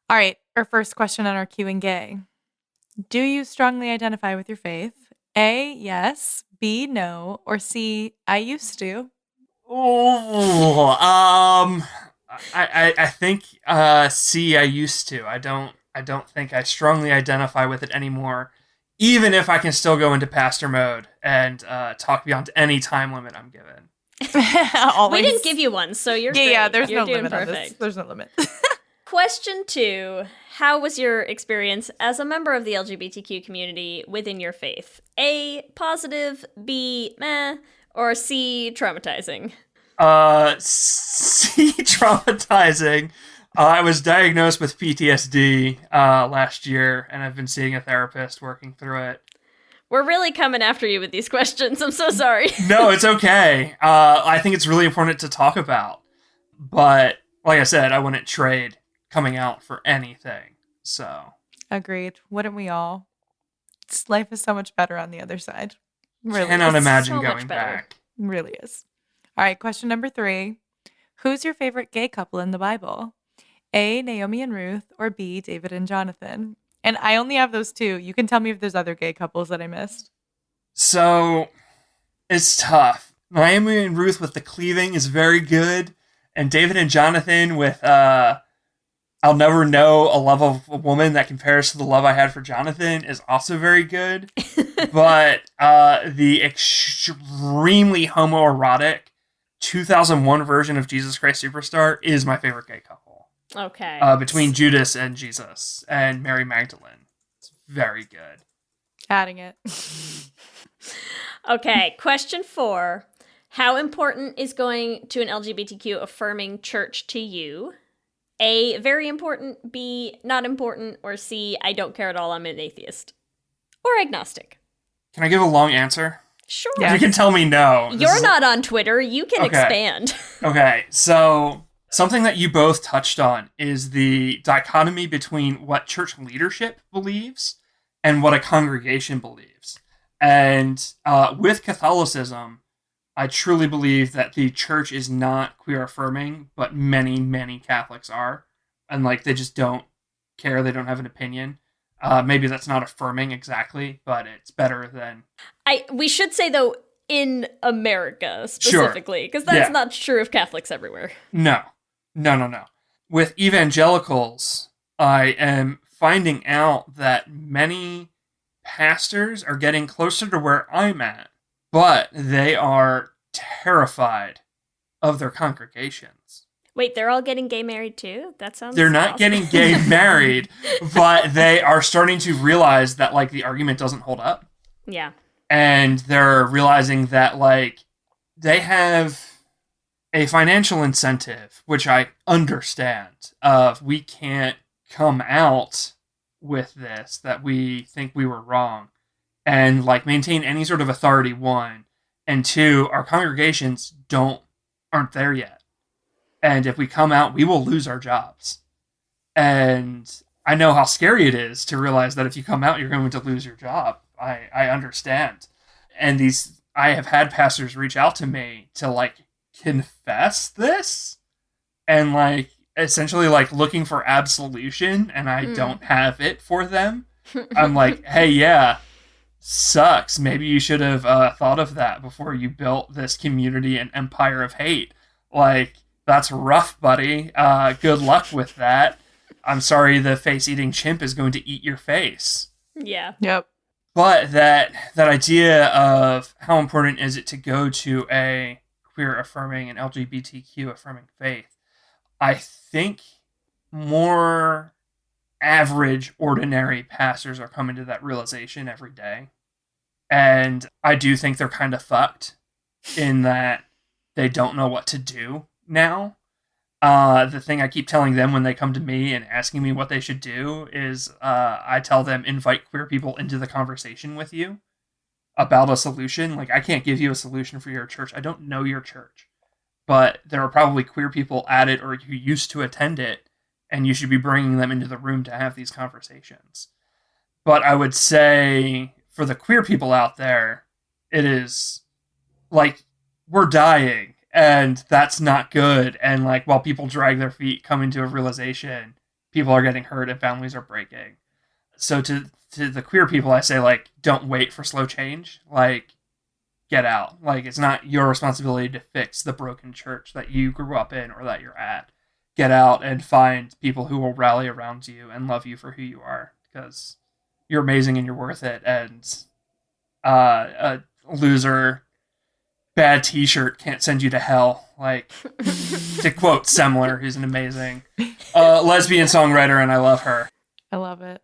All right, our first question on our Q and Gay. Do you strongly identify with your faith? A, yes. B, no. Or C, I used to. Oh, I think C, I used to. I don't think I strongly identify with it anymore. even if I can still go into pastor mode and talk beyond any time limit I'm given. We didn't give you one, so you're great. Yeah, there's you're no doing limit perfect. on this. There's no limit. Question 2. How was your experience as a member of the LGBTQ community within your faith? A, positive, B, meh, or C, traumatizing? C, traumatizing. I was diagnosed with PTSD last year, and I've been seeing a therapist working through it. We're really coming after you with these questions. I'm so sorry. No, it's okay. I think it's really important to talk about. But, like I said, I wouldn't trade coming out for anything. So. Agreed. Wouldn't we all? Life is so much better on the other side. Really Cannot is. imagine so going much better. back. Really is. All right, question number 3. Who's your favorite gay couple in the Bible? A, Naomi and Ruth, or B, David and Jonathan? And I only have those 2. You can tell me if there's other gay couples that I missed. So, it's tough. Naomi and Ruth with the cleaving is very good. And David and Jonathan with I'll never know a love of a woman that compares to the love I had for Jonathan is also very good. But the extremely homoerotic 2001 version of Jesus Christ Superstar is my favorite gay couple. Okay. Between Judas and Jesus and Mary Magdalene. It's very good. Adding it. Okay, question 4. How important is going to an LGBTQ affirming church to you? A, very important. B, not important. Or C, I don't care at all. I'm an atheist. Or agnostic. Can I give a long answer? Sure. Yeah. You can tell me no. You're not on Twitter. You can expand. Okay, so something that you both touched on is the dichotomy between what church leadership believes and what a congregation believes. And with Catholicism, I truly believe that the church is not queer affirming, but many, many Catholics are. And like, they just don't care. They don't have an opinion. Maybe that's not affirming exactly, but it's better than... We should say, though, in America specifically, because that's not true of Catholics everywhere. No. With evangelicals, I am finding out that many pastors are getting closer to where I'm at, but they are terrified of their congregations. Wait, they're all getting gay married too? That sounds They're not awesome. getting gay married, but they are starting to realize that, like, the argument doesn't hold up. Yeah. And they're realizing that, like, they have a financial incentive, which I understand, of we can't come out with this, that we think we were wrong, and, like, maintain any sort of authority, 1. And 2, our congregations aren't there yet. And if we come out, we will lose our jobs. And I know how scary it is to realize that if you come out, you're going to lose your job. I understand. And I have had pastors reach out to me to, like, confess this and, like, essentially, like, looking for absolution, and I don't have it for them. I'm like, hey, yeah, sucks. Maybe you should have thought of that before you built this community and empire of hate. Like, that's rough, buddy. Good luck with that. I'm sorry the face-eating chimp is going to eat your face. Yeah. Yep. But that idea of how important is it to go to a queer-affirming and LGBTQ-affirming faith, I think more average, ordinary pastors are coming to that realization every day. And I do think they're kind of fucked in that they don't know what to do now. The thing I keep telling them when they come to me and asking me what they should do is I tell them, invite queer people into the conversation with you about a solution. Like, I can't give you a solution for your church. I don't know your church. But there are probably queer people at it or who used to attend it, and you should be bringing them into the room to have these conversations. But I would say, for the queer people out there, it is, like, we're dying, and that's not good. And, like, while people drag their feet, coming to a realization, people are getting hurt and families are breaking. So to the queer people, I say, like, don't wait for slow change. Like, get out. Like, it's not your responsibility to fix the broken church that you grew up in or that you're at. Get out and find people who will rally around you and love you for who you are, because you're amazing and you're worth it, and a loser bad t-shirt can't send you to hell, like to quote Semler, who's an amazing lesbian songwriter, and I love her. I love it.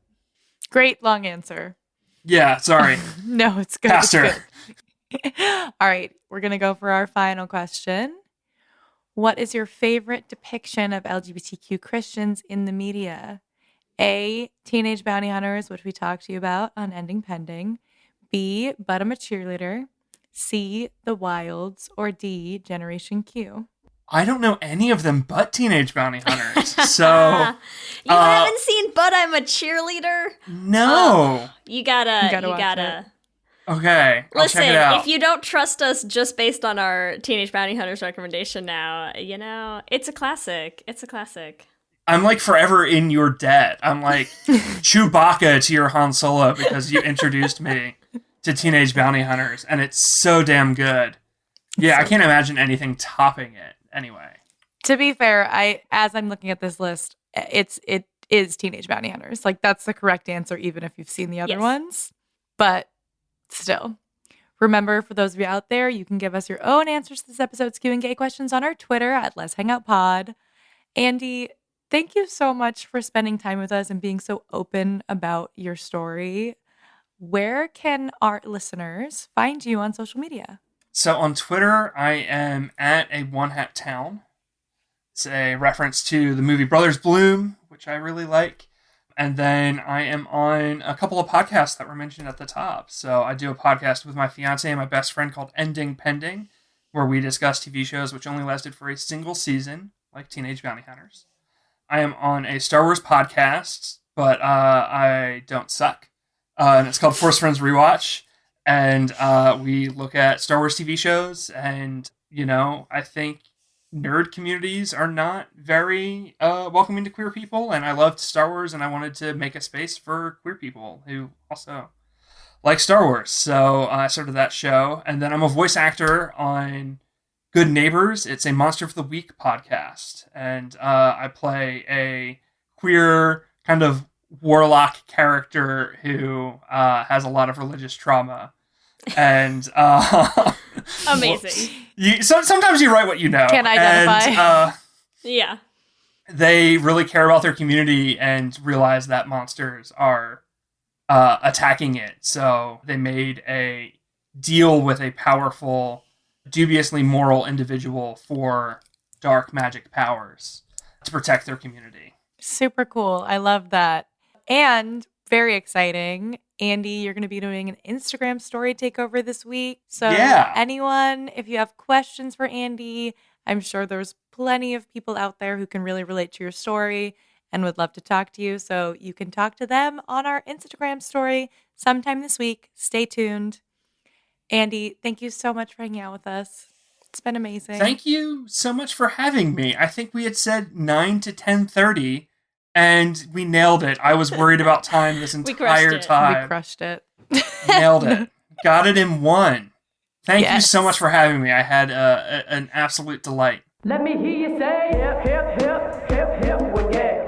Great long answer. Yeah, sorry. No, it's good. Pastor. It's good. All right, we're going to go for our final question. What is your favorite depiction of LGBTQ Christians in the media? A, Teenage Bounty Hunters, which we talked to you about on Ending Pending. B, But I'm a Cheerleader. C, The Wilds. Or D, Generation Q. I don't know any of them but Teenage Bounty Hunters. So you haven't seen But I'm a Cheerleader? No. You gotta watch it. Okay, I'll Listen, check it out. if you don't trust us just based on our Teenage Bounty Hunters recommendation now, it's a classic. It's a classic. I'm like forever in your debt. I'm like Chewbacca to your Han Solo because you introduced me to Teenage Bounty Hunters, and it's so damn good. Yeah, I can't imagine anything topping it. Anyway, to be fair, as I'm looking at this list, it is Teenage Bounty Hunters. Like, that's the correct answer, even if you've seen the other ones. But still, remember, for those of you out there, you can give us your own answers to this episode's Q&A questions on our Twitter at Let's Hang Out Pod. Andy, thank you so much for spending time with us and being so open about your story. Where can our listeners find you on social media? So on Twitter, I am at a One Hat Town. It's a reference to the movie Brothers Bloom, which I really like. And then I am on a couple of podcasts that were mentioned at the top. So I do a podcast with my fiance and my best friend called Ending Pending, where we discuss TV shows which only lasted for a single season, like Teenage Bounty Hunters. I am on a Star Wars podcast, but I don't suck. And it's called Force Friends Rewatch. And we look at Star Wars TV shows, and, I think nerd communities are not very welcoming to queer people, and I loved Star Wars, and I wanted to make a space for queer people who also like Star Wars. So I started that show, and then I'm a voice actor on Good Neighbors. It's a Monster of the Week podcast, and I play a queer kind of warlock character who has a lot of religious trauma, and amazing. Sometimes you write what you know. Can identify. And, yeah. They really care about their community and realize that monsters are attacking it. So they made a deal with a powerful, dubiously moral individual for dark magic powers to protect their community. Super cool. I love that. And very exciting, Andy, you're going to be doing an Instagram story takeover this week. So anyone, if you have questions for Andy, I'm sure there's plenty of people out there who can really relate to your story and would love to talk to you. So you can talk to them on our Instagram story sometime this week. Stay tuned. Andy, thank you so much for hanging out with us. It's been amazing. Thank you so much for having me. I think we had said 9 to 10:30. And we nailed it. I was worried about time this entire time. We crushed it. Nailed it. Got it in one. Thank you so much for having me. I had an absolute delight. Let me hear you say hip, hip, hip, hip, hip, well, yeah.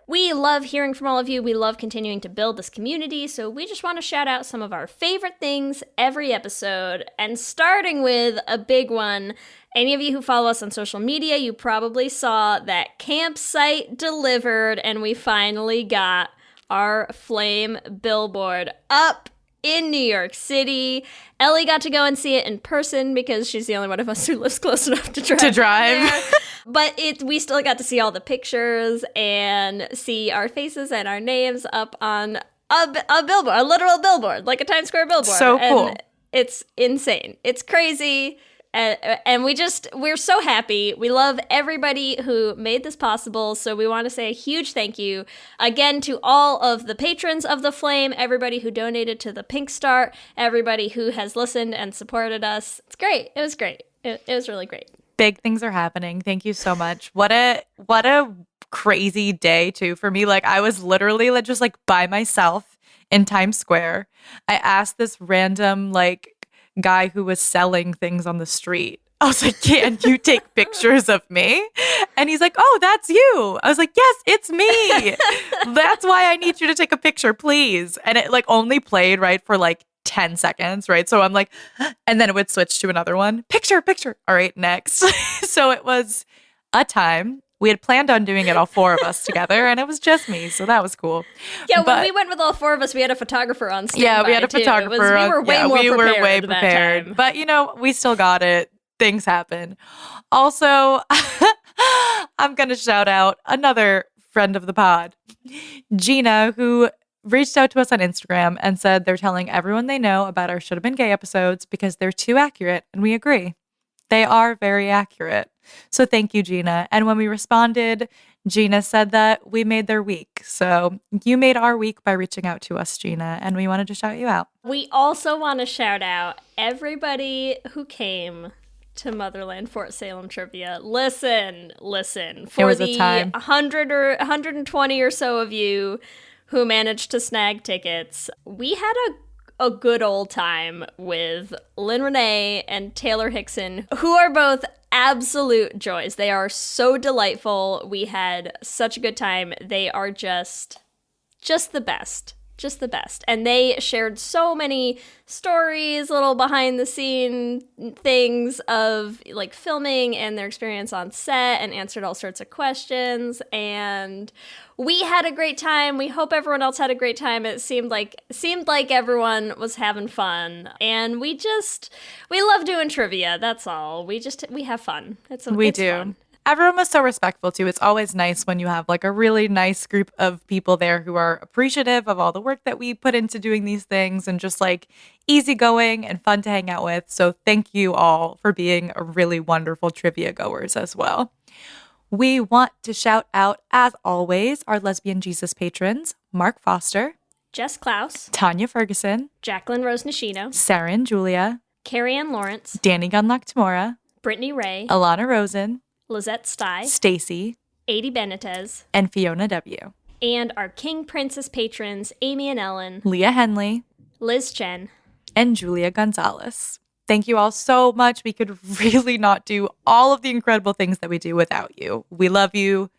We love hearing from all of you. We love continuing to build this community. So we just want to shout out some of our favorite things every episode. And starting with a big one. Any of you who follow us on social media, you probably saw that campsite delivered, and we finally got our flame billboard up in New York City. Ellie got to go and see it in person because she's the only one of us who lives close enough to drive. But we still got to see all the pictures and see our faces and our names up on a billboard, a literal billboard, like a Times Square billboard. So cool. And it's insane. It's crazy. And we're so happy. We love everybody who made this possible. So we want to say a huge thank you again to all of the patrons of The Flame, everybody who donated to the Pink Start, everybody who has listened and supported us. It's great. It was great. It was really great. Big things are happening. Thank you so much. What a crazy day too for me. Like, I was literally just by myself in Times Square. I asked this random guy who was selling things on the street I was like, can you take pictures of me? And he's like, oh, that's you. I was like, yes, it's me. That's why I need you to take a picture, please. And it like only played right for like 10 seconds, right? So I'm like, and then it would switch to another one. Picture. All right, next. So it was a time. We had planned on doing it all four of us together, and it was just me, so that was cool. Yeah, when we went with all four of us, we had a photographer on standby. Yeah, we had a photographer. We were way more prepared. But, you know, we still got it. Things happen. Also, I'm going to shout out another friend of the pod, Gina, who reached out to us on Instagram and said they're telling everyone they know about our Should Have Been Gay episodes because they're too accurate, and we agree. They are very accurate. So thank you, Gina. And when we responded, Gina said that we made their week. So you made our week by reaching out to us, Gina, and we wanted to shout you out. We also want to shout out everybody who came to Motherland Fort Salem Trivia. Listen. For the 100 or 120 or so of you who managed to snag tickets, we had a good old time with Lynn Renee and Taylor Hickson, who are both absolute joys. They are so delightful. We had such a good time. They are just the best. Just the best. And they shared so many stories, little behind the scene things of like filming and their experience on set, and answered all sorts of questions. And we had a great time. We hope everyone else had a great time. It seemed like everyone was having fun. And we love doing trivia. That's all. We have fun. It's fun. Everyone was so respectful, too. It's always nice when you have like a really nice group of people there who are appreciative of all the work that we put into doing these things and just like easygoing and fun to hang out with. So thank you all for being a really wonderful trivia goers as well. We want to shout out, as always, our Lesbian Jesus patrons, Mark Foster, Jess Klaus, Tanya Ferguson, Jacqueline Rose Nishino, Sarah and Julia, Carrie Ann Lawrence, Danny Gunlock Tamora, Brittany Ray, Alana Rosen, Lizette Stye, Stacy, Adi Benitez, and Fiona W. And our King Princess patrons, Amy and Ellen, Leah Henley, Liz Chen, and Julia Gonzalez. Thank you all so much. We could really not do all of the incredible things that we do without you. We love you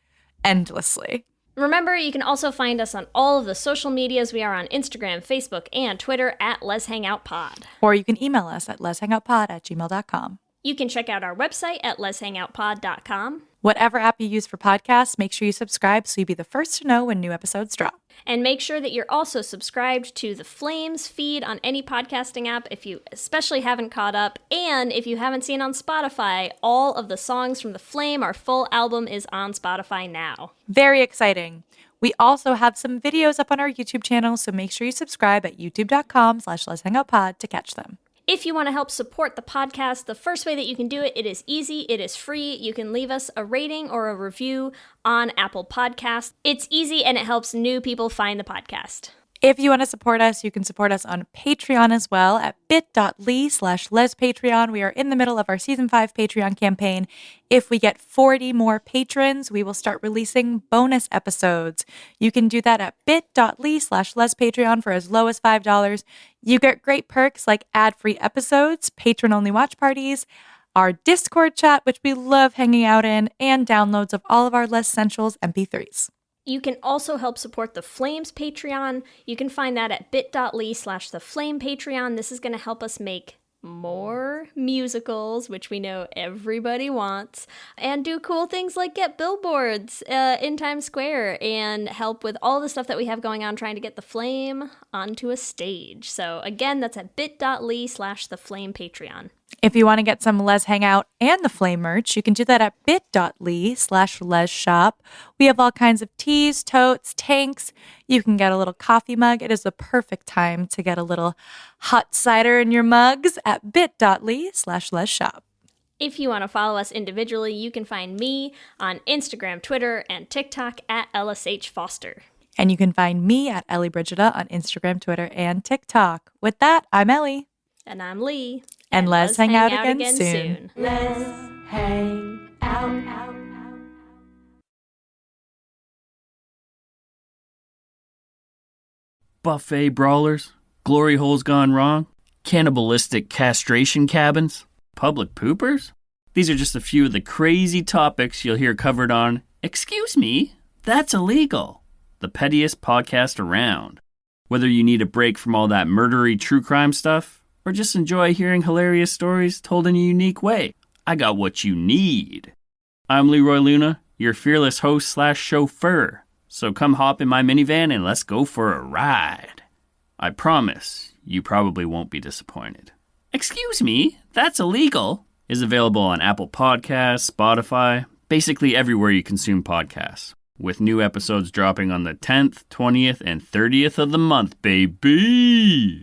endlessly. Remember, you can also find us on all of the social medias. We are on Instagram, Facebook, and Twitter at Let's Hang Out Pod. Or you can email us at letshangoutpod@gmail.com. You can check out our website at letshangoutpod.com. Whatever app you use for podcasts, make sure you subscribe so you'll be the first to know when new episodes drop. And make sure that you're also subscribed to the Flames feed on any podcasting app if you especially haven't caught up. And if you haven't seen on Spotify, all of the songs from The Flame, our full album, is on Spotify now. Very exciting. We also have some videos up on our YouTube channel, so make sure you subscribe at youtube.com/letshangoutpod to catch them. If you want to help support the podcast, the first way that you can do it, it is easy, it is free. You can leave us a rating or a review on Apple Podcasts. It's easy and it helps new people find the podcast. If you want to support us, you can support us on Patreon as well at bit.ly/lespatreon. We are in the middle of our Season 5 Patreon campaign. If we get 40 more patrons, we will start releasing bonus episodes. You can do that at bit.ly/lespatreon for as low as $5. You get great perks like ad-free episodes, patron-only watch parties, our Discord chat, which we love hanging out in, and downloads of all of our Les Essentials MP3s. You can also help support the Flames Patreon. You can find that at bit.ly/theflamepatreon. This is going to help us make more musicals, which we know everybody wants, and do cool things like get billboards in Times Square and help with all the stuff that we have going on trying to get the Flame onto a stage. So again, that's at bit.ly/theflamepatreon. If you want to get some Les Hangout and the Flame merch, you can do that at bit.ly/lesshop. We have all kinds of tees, totes, tanks. You can get a little coffee mug. It is the perfect time to get a little hot cider in your mugs at bit.ly/lesshop. If you want to follow us individually, you can find me on Instagram, Twitter, and TikTok at LSH Foster. And you can find me at Ellie Brigida on Instagram, Twitter, and TikTok. With that, I'm Ellie. And I'm Lee. And let's hang out again soon. Let's hang out. Buffet brawlers, glory holes gone wrong, cannibalistic castration cabins, public poopers? These are just a few of the crazy topics you'll hear covered on Excuse Me, That's Illegal, the pettiest podcast around. Whether you need a break from all that murdery true crime stuff, or just enjoy hearing hilarious stories told in a unique way, I got what you need. I'm Leroy Luna, your fearless host/chauffeur. So come hop in my minivan and let's go for a ride. I promise you probably won't be disappointed. Excuse Me, That's Illegal is available on Apple Podcasts, Spotify, basically everywhere you consume podcasts, with new episodes dropping on the 10th, 20th, and 30th of the month, baby!